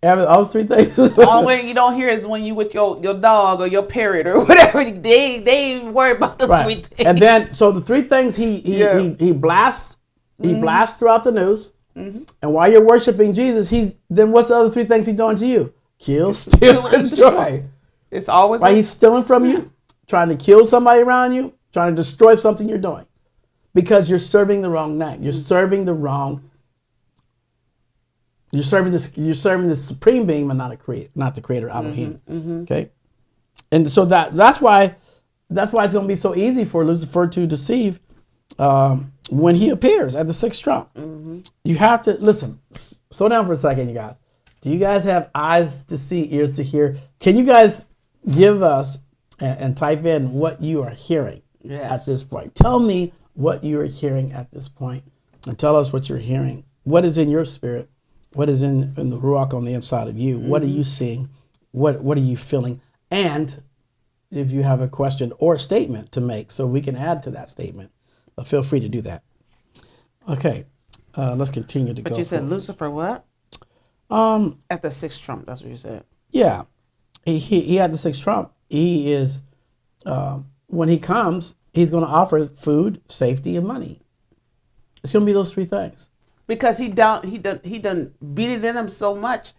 Those three things. The only way you don't hear is when you with your dog or your parrot or whatever. They ain't worried about the three things. And then so the three things he blasts throughout the news. Mm-hmm. And while you're worshiping Jesus, then what's the other three things he's doing to you? Kill, steal, and destroy. It's always right. He's stealing from you, trying to kill somebody around you, trying to destroy something you're doing, because you're serving the wrong name. You're serving the wrong. You're serving this supreme being, but not the creator Elohim. Mm-hmm. Okay, and so that's why it's going to be so easy for Lucifer to deceive when he appears at the sixth trump. Mm-hmm. You have to listen. Slow down for a second, you guys. Do you guys have eyes to see, ears to hear? Can you guys give us and type in what you are hearing at this point? Tell me what you are hearing at this point, and tell us what you're hearing. What is in your spirit? What is in the Ruach on the inside of you? Mm-hmm. What are you seeing? What are you feeling? And if you have a question or a statement to make, so we can add to that statement, feel free to do that. Okay, let's continue to go. But you said Lucifer what? At the sixth trump, that's what you said. Yeah, he had the sixth trump. He is when he comes, he's going to offer food, safety, and money. It's going to be those three things. Because he done beat it in him so much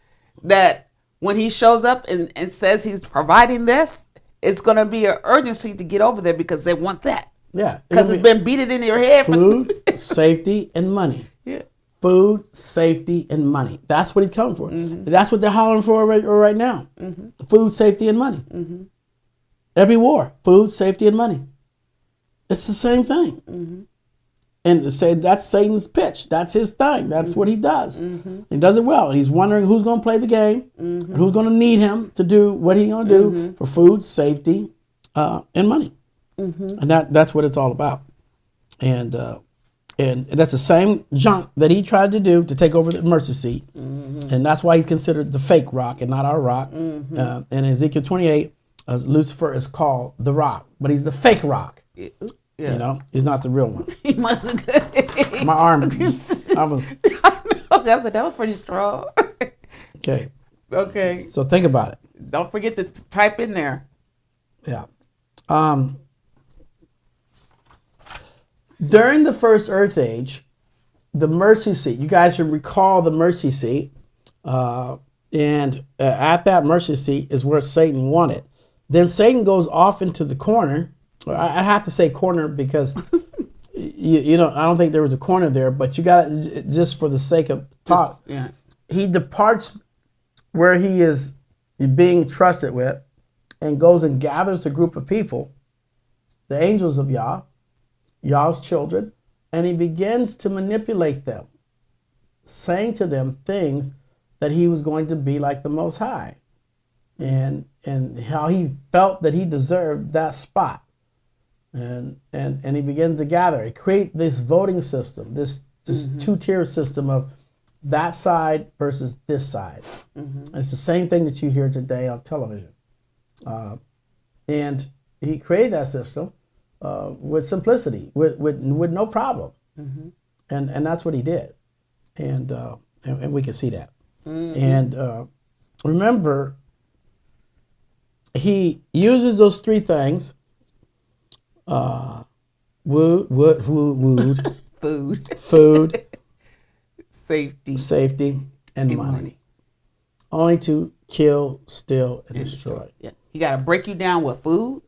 that when he shows up and says he's providing this, it's going to be an urgency to get over there because they want that. Yeah, because it's been beaten in your head. Food, safety, and money. Yeah. Food, safety, and money. That's what he's coming for. Mm-hmm. That's what they're hollering for right now. Mm-hmm. Food, safety, and money. Mm-hmm. Every war, food, safety, and money. It's the same thing. Mm-hmm. And say that's Satan's pitch. That's his thing. That's what he does. Mm-hmm. He does it well. He's wondering who's going to play the game and who's going to need him to do what he's going to do for food, safety, and money. Mm-hmm. And that's what it's all about. And that's the same junk that he tried to do to take over the mercy seat. Mm-hmm. And that's why he's considered the fake rock and not our rock. Mm-hmm. In Ezekiel 28, Lucifer is called the rock, but he's the fake rock. Yeah. You know, he's not the real one. He must have my arm, I was. Okay, I said that was pretty strong. Okay. Okay. So think about it. Don't forget to type in there. Yeah. During the first Earth Age, the mercy seat, you guys should recall the mercy seat. And at that mercy seat is where Satan wanted. Then Satan goes off into the corner. I have to say corner because you know, I don't think there was a corner there, but you got it just for the sake of talk. Yeah. He departs where he is being trusted with and goes and gathers a group of people, the angels of Yah, Yah's children, and he begins to manipulate them, saying to them things that he was going to be like the Most High, and how he felt that he deserved that spot. And he begins to gather. He create this voting system, this two-tier system of that side versus this side. And it's the same thing that you hear today on television. And he created that system with simplicity, with no problem. And that's what he did. And we can see that. And remember, he uses those three things. Food, safety, and money. Only to kill, steal, and destroy. Yeah. He got to break you down with food.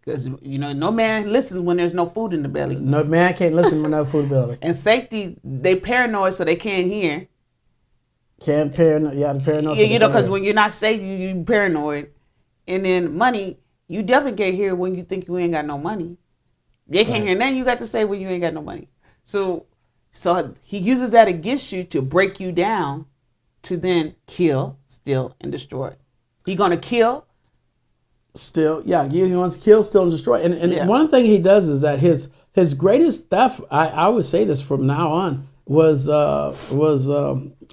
Because, you know, no man listens when there's no food in the belly. No man can't listen when no food in the belly. And safety, they paranoid so they can't hear. Can't paranoid. Yeah, the paranoid. Yeah, you know, because when you're not safe, you paranoid. And then money, you definitely can't hear when you think you ain't got no money. They can't hear nothing you got to say when you ain't got no money. So he uses that against you to break you down to then kill, steal, and destroy. He gonna kill. Still, yeah, he wants to kill, steal, and destroy. And one thing he does is that his greatest theft, I would say this from now on, was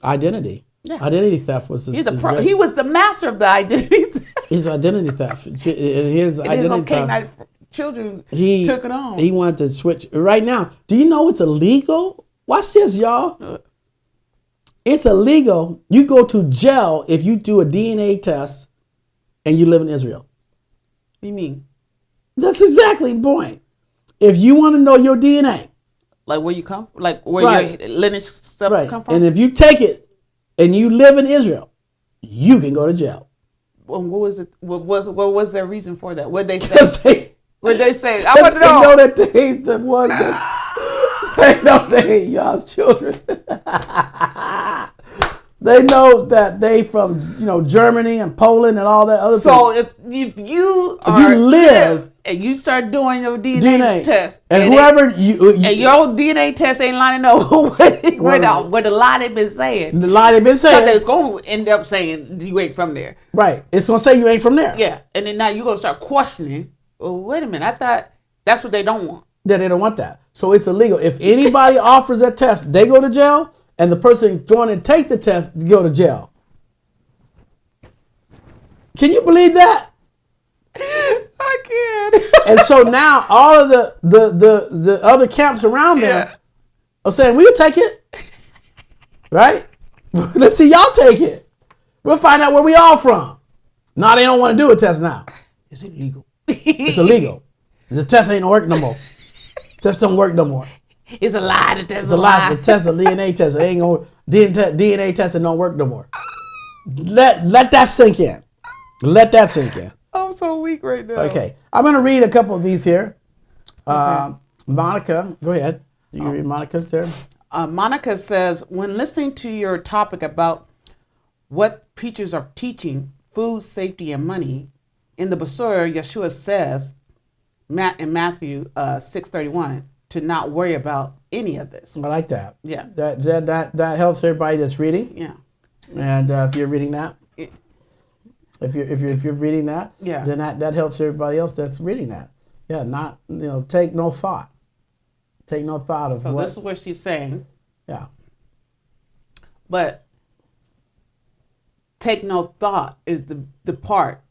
identity. Yeah. Identity theft was his, he was the master of the identity theft. His identity theft. His identity theft. Children he took it on. He wanted to switch. Right now, do you know it's illegal? Watch this, y'all. It's illegal. You go to jail if you do a DNA test and you live in Israel. What do you mean? That's exactly the point. If you want to know your DNA. Like where you come from? Like where your lineage stuff come from? And if you take it and you live in Israel, you can go to jail. Well, what was it? What was their reason for that? What they say? What they say? I want to know. They know that they ain't the ones that they know they ain't y'all's children. They know that they from Germany and Poland and all that other. So if you live and you start doing your DNA test, and whoever your DNA test ain't lining up with the lie they've been saying. The lie they've been saying. So it's going to end up saying you ain't from there. Right. It's going to say you ain't from there. Yeah. And then now you're going to start questioning. Well, wait a minute. I thought that's what they don't want. Yeah, they don't want that. So it's illegal. If anybody offers that test, they go to jail, and the person going to take the test go to jail. Can you believe that? I can. And so now all of the other camps around there are saying, we'll take it. Right? Let's see y'all take it. We'll find out where we all from. No, they don't want to do a test now. It's illegal. It's illegal. The test ain't work no more. Test don't work no more. It's a lie. The test is a lie. The test, the DNA test, it ain't gonna DNA testing don't work no more. Let that sink in. Let that sink in. I'm so weak right now. Okay, I'm gonna read a couple of these here. Monica, go ahead. You can read Monica's there. Monica says, when listening to your topic about what preachers are teaching, food, safety, and money, in the Basur, Yeshua says, in Matthew 6:31, to not worry about any of this. I like that. Yeah. That helps everybody that's reading. Yeah. And if you're reading that, if you're reading that, then that helps everybody else that's reading that. Yeah. Not take no thought. Take no thought of what. So this is what she's saying. Yeah. But take no thought is the part.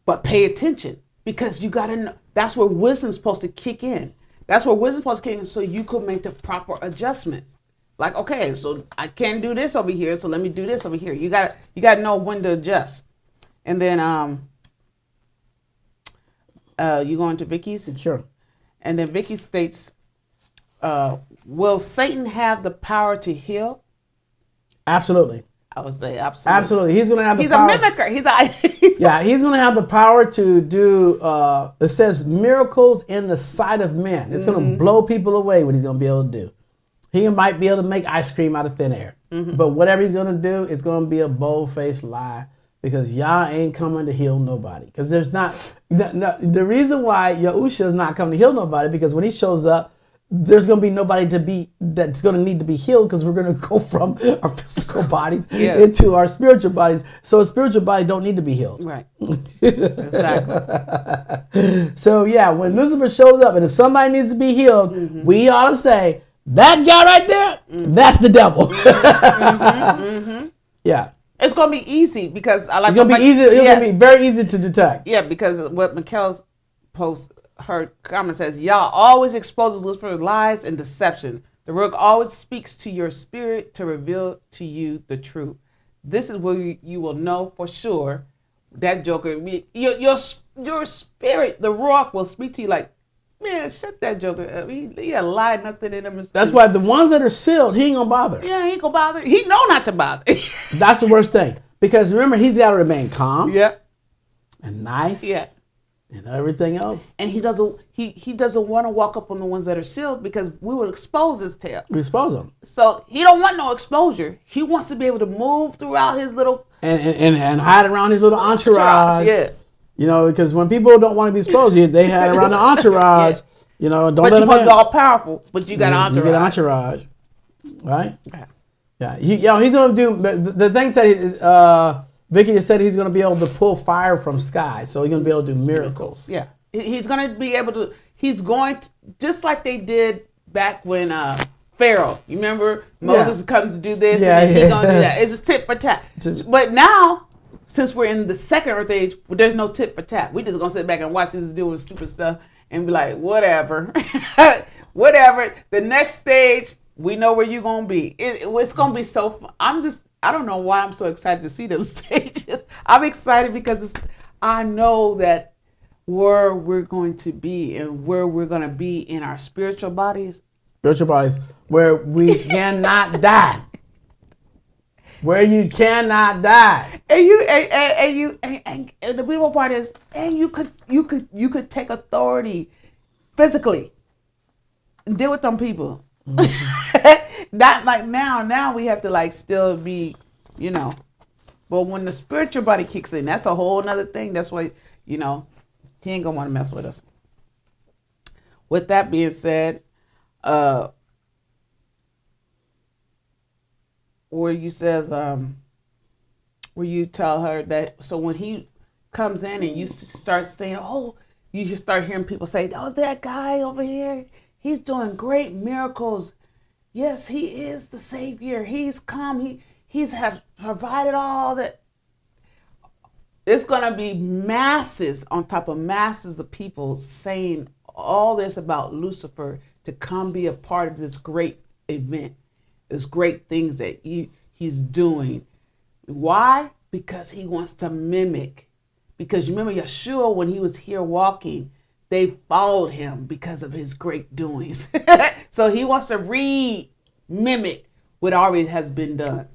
But pay attention, because you got to know. That's where wisdom's supposed to kick in. That's where wisdom's supposed to kick in, so you could make the proper adjustments. Like, okay, so I can't do this over here, so let me do this over here. You got to know when to adjust. And then you go into Vicky's? Sure. And then Vicky states, will Satan have the power to heal? Absolutely. I would say absolutely. Absolutely. He's going to have the He's power. a mimicker. He's going to have the power to do, it says miracles in the sight of men. It's going to blow people away what he's going to be able to do. He might be able to make ice cream out of thin air. But whatever he's going to do, it's going to be a bold-faced lie, because Yah ain't coming to heal nobody. Because there's not, the reason why Yahusha is not coming to heal nobody, because when he shows up, there's going to be nobody that's going to need to be healed, because we're going to go from our physical bodies into our spiritual bodies. So a spiritual body don't need to be healed. Right. Exactly. So yeah, when Lucifer shows up, and if somebody needs to be healed, we ought to say, that guy right there, that's the devil. Yeah. It's going to be easy, because I like it's going to be easy. It's going to be very easy to detect. Yeah, because what Mikkel's post, her comment says, Yah always exposes Lucifer's lies and deception. The rook always speaks to your spirit to reveal to you the truth. This is where you will know for sure that joker, your spirit, the rock, will speak to you like, man, shut that joker up. He had lied, nothing in him. That's why the ones that are sealed, he ain't gonna bother. Yeah, he ain't gonna bother. He know not to bother. That's the worst thing, because remember, he's got to remain calm. Yeah. And nice. Yeah. And everything else. And he doesn't want to walk up on the ones that are sealed, because we will expose his tail. We expose them. So he don't want no exposure. He wants to be able to move throughout his little and hide around his little entourage. Yeah. You know, because when people don't want to be exposed, they hide around the entourage. Yeah. You know, don't but let you're them in. all powerful, but you got an entourage. You get an entourage, right? Okay. Yeah. He's going to do the things that Vicky just said. He's going to be able to pull fire from sky, so he's going to be able to do miracles. Yeah, he's going to be able to. He's going to, just like they did back when Pharaoh. You remember Moses comes to do this, and he's going to do that. It's just tit for tat. But now, since we're in the second earth age, there's no tit for tat. We just gonna sit back and watch this doing stupid stuff and be like, whatever, whatever. The next stage, we know where you're gonna be. It's gonna be so fun. I don't know why I'm so excited to see those stages. I'm excited because I know that where we're going to be and where we're going to be in our spiritual bodies. Spiritual bodies where we cannot die. Where you cannot die. And the beautiful part is, and you could take authority physically and deal with them people. Not like now we have to like still be, but when the spiritual body kicks in, that's a whole nother thing. That's why, he ain't gonna want to mess with us. With that being said, where you tell her that, so when he comes in and you start saying, you just start hearing people say, that guy over here, he's doing great miracles. Yes, he is the Savior. He's come. He's have provided all that. It's going to be masses on top of masses of people saying all this about Lucifer to come be a part of this great event, this great things that he's doing. Why? Because he wants to mimic. Because you remember Yeshua, when he was here walking, they followed him because of his great doings. So he wants to mimic what already has been done.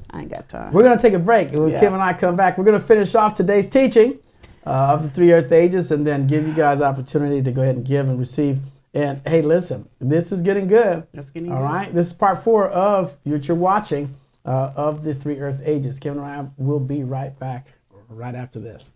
I ain't got time. We're going to take a break. When Kim and I come back, we're going to finish off today's teaching of the 3 Earth Ages and then give you guys the opportunity to go ahead and give and receive. And hey, listen, this is getting good. It's getting all good. Right? This is part 4 of what you're watching of the 3 Earth Ages. Kim and I will be right back right after this.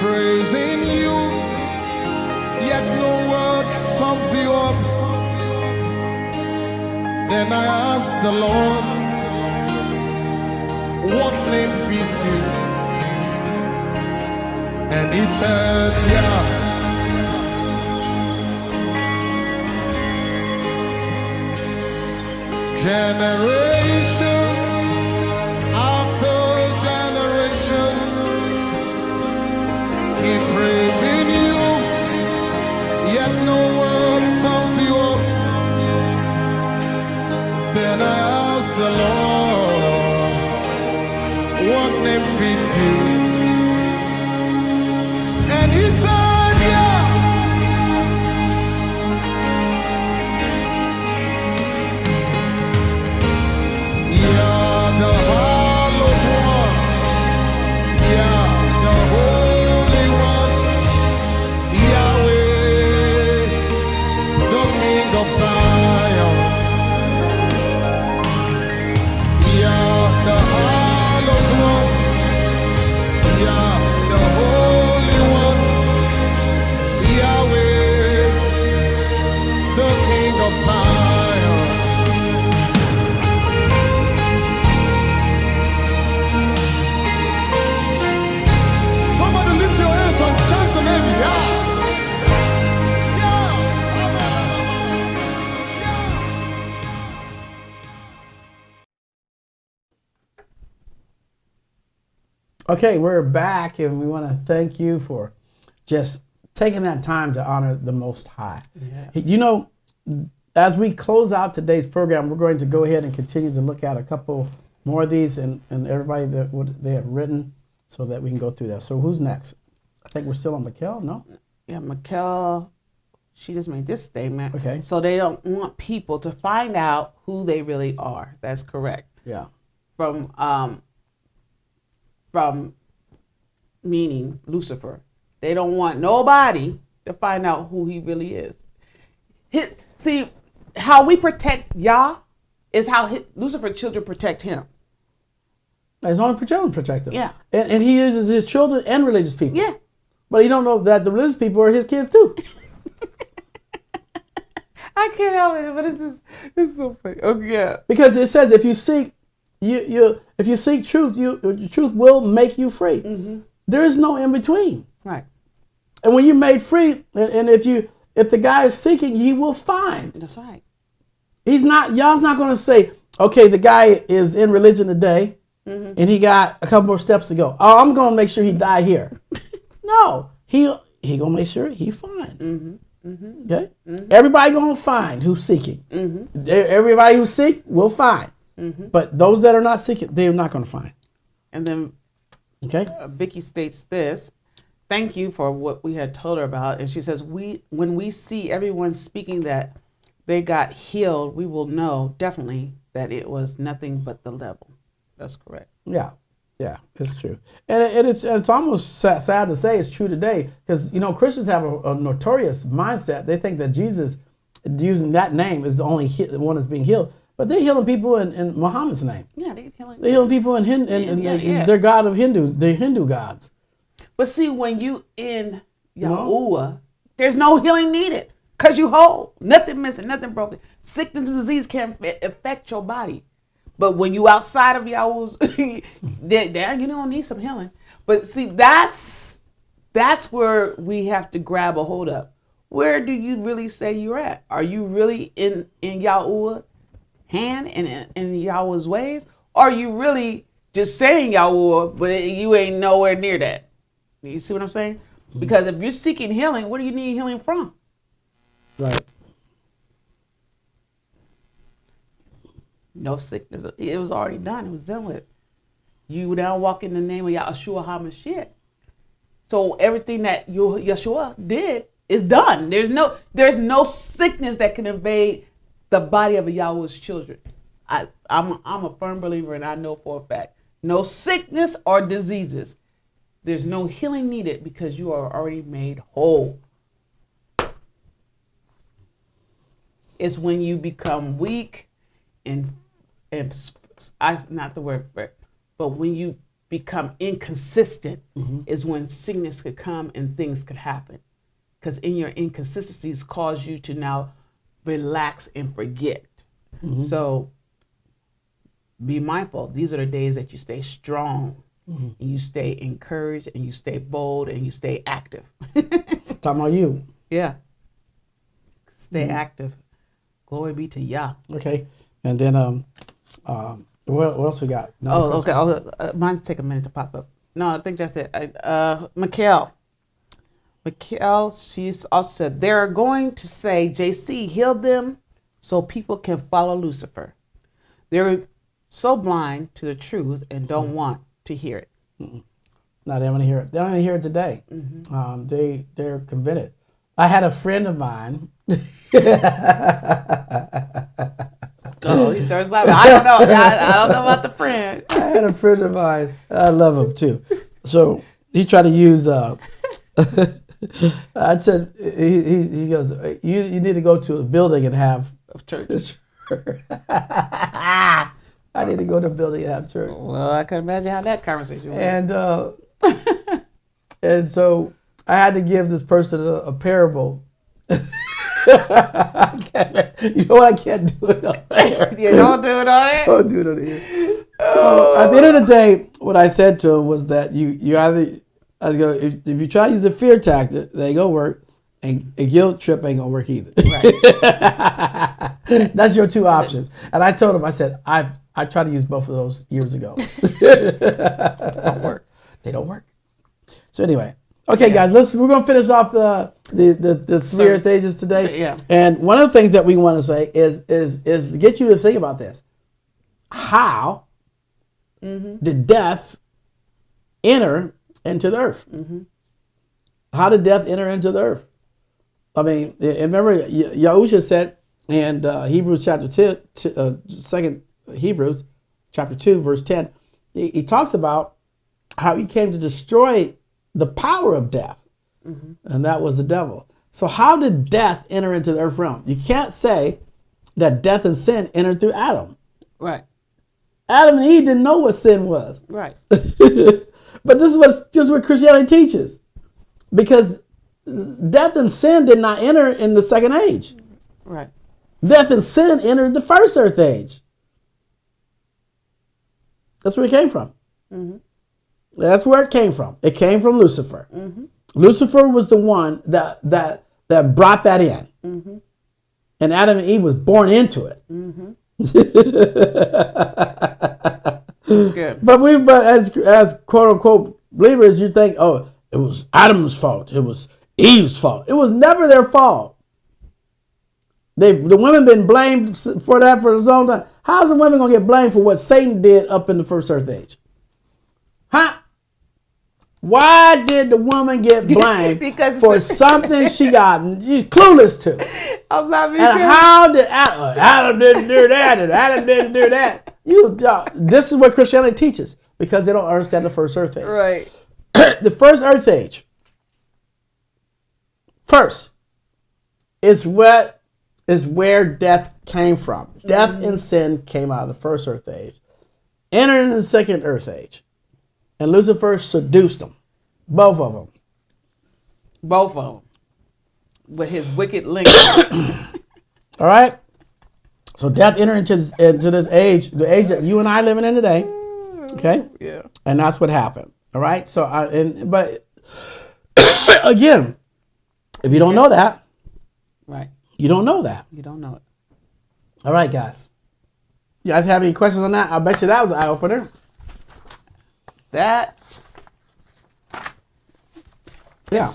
praising you, yet no word sums you up. Then I asked the Lord, what name fits you? And he said, yeah. Generations after generations keep praising you, yet no word sums you up. Then I asked the Lord, what name fits you? And he said, yeah. You're the hallowed one. Yeah, the holy one. Yahweh, the King of Zion. Yeah, the hallowed one. Yeah, the holy one. Yahweh, the King of Zion. Somebody lift your hands and chant the name Yah. Yah. Okay, we're back, and we want to thank you for just taking that time to honor the Most High. Yes. You know, as we close out today's program, we're going to go ahead and continue to look at a couple more of these and everybody that what they have written so that we can go through that. So who's next? I think we're still on Mikkel, no? Yeah, Mikkel, she just made this statement. Okay. So they don't want people to find out who they really are. That's correct. Yeah. From meaning Lucifer. They don't want nobody to find out who he really is. See, how we protect Yah is how Lucifer's children protect him. His own children protect him. Yeah. And he uses his children and religious people. Yeah. But you don't know that the religious people are his kids too. I can't help it, but this is so funny. Okay, yeah. Because it says if you seek if you seek truth, truth will make you free. Mm-hmm. There is no in between. Right. And when you're made free, and if the guy is seeking, he will find. That's right. Y'all's not going to say, okay, the guy is in religion today, and he got a couple more steps to go. Oh, I'm going to make sure he die here. No, he going to make sure he find. Mm-hmm. Mm-hmm. Okay? Mm-hmm. Everybody going to find who's seeking. Mm-hmm. Everybody who seek will find. Mm-hmm. But those that are not seeking, they're not going to find. And then Okay? Vicky states this. Thank you for what we had told her about. And she says, when we see everyone speaking that they got healed, we will know definitely that it was nothing but the devil. That's correct. Yeah, it's true, and it's almost sad to say it's true today because Christians have a notorious mindset. They think that Jesus, using that name, is the only one that's being healed, but they're healing people in Muhammad's name. Yeah, they're healing. They're healing people in their god of the Hindu gods. But see, when you in YAHUAH, there's no healing needed because you whole, nothing missing, nothing broken. Sickness and disease can't affect your body. But when you outside of Yahweh's, there you don't need some healing. But see, that's where we have to grab a hold of. Where do you really say you're at? Are you really in Yahuwah's hand and in Yahweh's ways? Or are you really just saying Yahuwah, but you ain't nowhere near that? You see what I'm saying? Because if you're seeking healing, what do you need healing from? Right. No sickness. It was already done. It was done with. You now walk in the name of Yahusha Hamashiach. So everything that Yeshua did is done. There's no sickness that can invade the body of Yahweh's children. I'm a firm believer, and I know for a fact, no sickness or diseases. There's no healing needed because you are already made whole. It's when you become weak and not the word for it, but when you become inconsistent is when sickness could come and things could happen. Because in your inconsistencies cause you to now relax and forget. So be mindful. These are the days that you stay strong and you stay encouraged and you stay bold and you stay active. Talking about you. Yeah. Stay active. Glory be to Yah. Okay. And then what else we got? Oh, okay. Mine's take a minute to pop up. No, I think that's it. Mikhail, she's also said, they're going to say, JC healed them so people can follow Lucifer. They're so blind to the truth and don't want to hear it. No, they don't want to hear it. They don't even hear it today. They're convinced. I had a friend of mine. Oh, he starts laughing. I don't know. I don't know about the friend. I had a friend of mine. I love him too. So he tried to use. I said he goes. You need to go to a building and have Church. I need to go to a building and have church. Well, I can imagine how that conversation went. And so I had to give this person a parable. You know what? I can't do it on here. Yeah, don't do it on it. Don't do it on here. So at the end of the day, what I said to him was that you either if you try to use a fear tactic, they ain't gonna work, and a guilt trip ain't gonna work either. Right. That's your two options. And I told him, I said, I tried to use both of those years ago. Don't work. They don't work. So anyway, okay, guys, we're gonna finish off the three stages today. Yeah. And one of the things that we want to say is to get you to think about this. How did death enter into the earth? How did death enter into the earth? I mean, and remember, Yahusha said in Hebrews chapter 2, 2 Hebrews chapter 2, verse 10, he talks about how he came to destroy the power of death, and that was the devil. So how did death enter into the earth realm? You can't say that death and sin entered through Adam. Right. Adam and Eve didn't know what sin was. Right. But this is just what Christianity teaches. Because death and sin did not enter in the second age. Right. Death and sin entered the first earth age. That's where it came from. That's where it came from. It came from Lucifer. Lucifer was the one that brought that in. And Adam and Eve was born into it. That's good. But as quote unquote believers, you think, oh, it was Adam's fault. It was Eve's fault. It was never their fault. The women been blamed for that for a long time. How's the women gonna get blamed for what Satan did up in the first earth age? Huh? Why did the woman get blamed Because for something she's clueless to? I'm not being And how did Adam didn't do that and Adam didn't do that? This is what Christianity teaches because they don't understand the first earth age. Right. The first earth age, first, is where death came from. Death and sin came out of the first earth age, entered in the second earth age, and Lucifer seduced them, both of them. Both of them. With his wicked link. All right? So death entered into this age, the age that you and I are living in today. Okay? Yeah. And that's what happened. All right? So, but again, if you don't know that, Right. you don't know that. You don't know it. All right, guys. You guys have any questions on that? I bet you that was an eye opener. That. Yeah.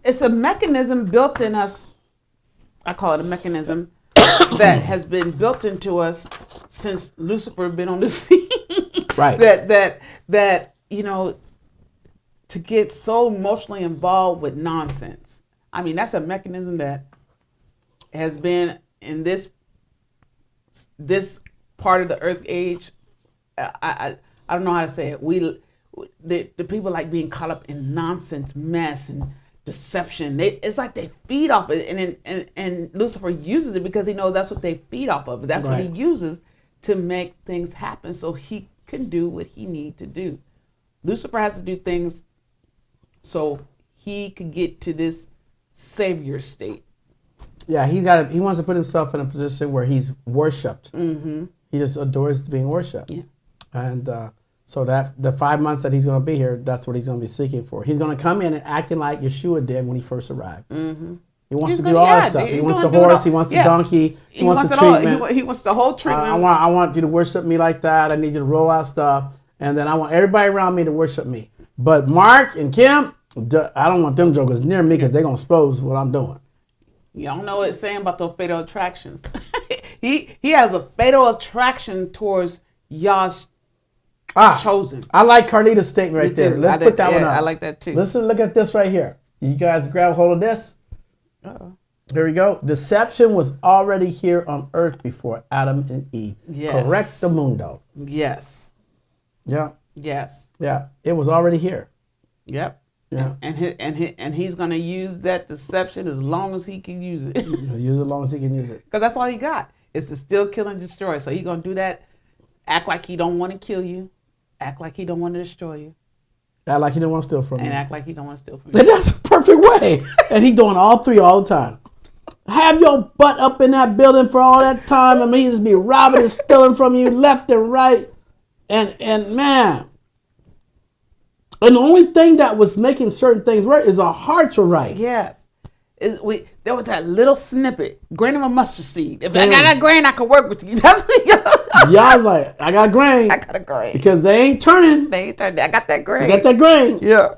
It's a mechanism built in us. I call it a mechanism that has been built into us since Lucifer been on the scene. Right. That to get so emotionally involved with nonsense. I mean, that's a mechanism that has been in this part of the earth age. I don't know how to say it. The people like being caught up in nonsense, mess, and deception. It's like they feed off it, and Lucifer uses it because he knows that's what they feed off of. That's what he uses to make things happen. So he can do what he need to do. Lucifer has to do things so he could get to this savior state. Yeah, he wants to put himself in a position where he's worshipped. Mm-hmm. He just adores being worshipped. Yeah. And so that the 5 months that he's going to be here, that's what he's going to be seeking for. He's going to come in and acting like Yeshua did when he first arrived. Mm-hmm. He wants to do all that stuff. He wants the horse. He wants the donkey. He wants the treatment. He wants the whole treatment. I want you to worship me like that. I need you to roll out stuff. And then I want everybody around me to worship me. But Mark and Kim, I don't want them jokers near me because they're going to expose what I'm doing. Y'all know what it's saying about those fatal attractions. he has a fatal attraction towards Yah's chosen. I like Carlita's statement right there. Let's put that one up. I like that too. Listen, look at this right here. You guys grab hold of this. Uh-oh. There we go. Deception was already here on earth before Adam and Eve. Yes. Correct the mundo. Yes. Yeah. Yes. Yeah. It was already here. Yep. Yeah. And he's gonna use that deception as long as he can use it. He'll use it as long as he can use it. Because that's all he got. Is to steal, kill, and destroy. So he's gonna do that. Act like he don't want to kill you. Act like he don't want to destroy you. Act like he don't want to steal from you. And act like he don't want to steal from you. And that's a perfect way. And he doing all three all the time. Have your butt up in that building for all that time. I mean, he just be robbing and stealing from you left and right. And man. And the only thing that was making certain things right is our hearts were right. Yes. There was that little snippet, grain of a mustard seed. If I got that grain, I could work with you. That's what Y'all was like, I got grain. I got a grain. Because they ain't turning. I got that grain. I got that grain. Yeah.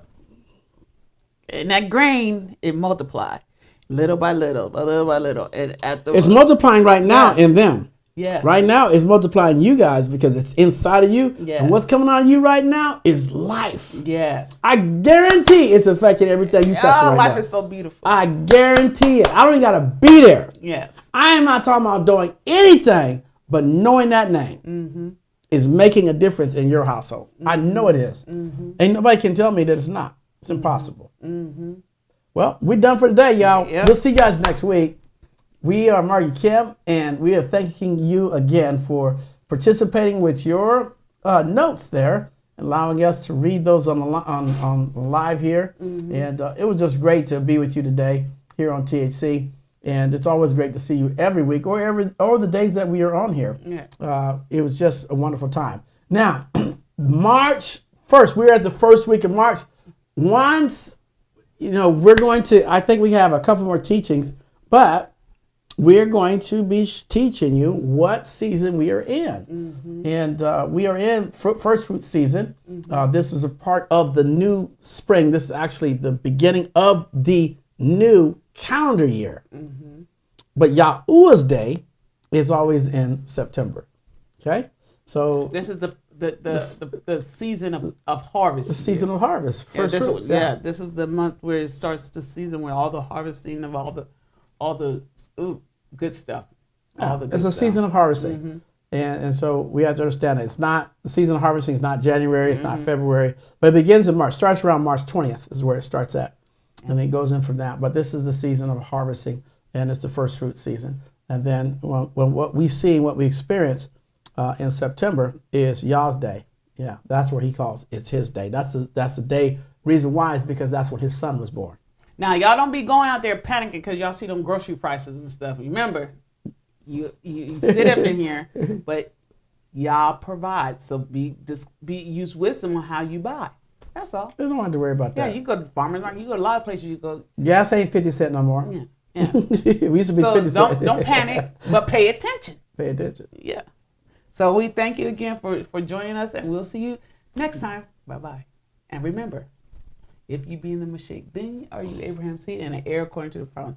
And that grain, it multiplied. Little by little, little by little. And it's multiplying right now in them. Yeah. Right now, it's multiplying you guys because it's inside of you. Yes. And what's coming out of you right now is life. Yes. I guarantee it's affecting everything you touch right now. Life is so beautiful. I guarantee it. I don't even got to be there. Yes. I am not talking about doing anything, but knowing that name is making a difference in your household. I know it is. Ain't nobody can tell me that it's not. It's impossible. Well, we're done for today, y'all. Yep. We'll see you guys next week. We are Mark and Kim, and we are thanking you again for participating with your notes there, allowing us to read those on live here. And it was just great to be with you today here on THC. And it's always great to see you every week or the days that we are on here. Yeah. It was just a wonderful time. Now, March 1st, we're at the first week of March. Once, we're going to, I think we have a couple more teachings, but we're going to be teaching you what season we are in. And we are in first fruit season. This is a part of the new spring. This is actually the beginning of the new calendar year. But Yahuah's Day is always in September. Okay? So this is the season of harvest. The season of harvest. First fruits. This is the month where it starts the season where all the harvesting of all the good stuff. It's a season of harvesting. And so we have to understand that it's not, the season of harvesting is not January, it's not February, but it begins in March. Starts around March 20th is where it starts at. And it goes in from that. But this is the season of harvesting, and it's the first fruit season. And then when what we see, what we experience in September is Yah's Day. Yeah, that's where he calls it's his day. That's the day. Reason why is because that's when his son was born. Now, y'all don't be going out there panicking because y'all see them grocery prices and stuff. Remember, you sit up in here, but y'all provide. So use wisdom on how you buy. That's all. You don't have to worry about that. Yeah, you go to farmers market. You go to a lot of places. You go. Gas ain't 50 cents no more. Yeah. We used to be 50 cents. Don't panic, but pay attention. Pay attention. Yeah. So we thank you again for joining us, and we'll see you next time. Bye-bye. And remember, if you be in the Mashiach, then are you Abraham's seed and an heir according to the promise.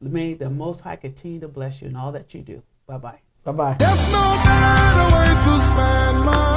May the Most High continue to bless you in all that you do. Bye-bye. Bye-bye. There's no better way to spend my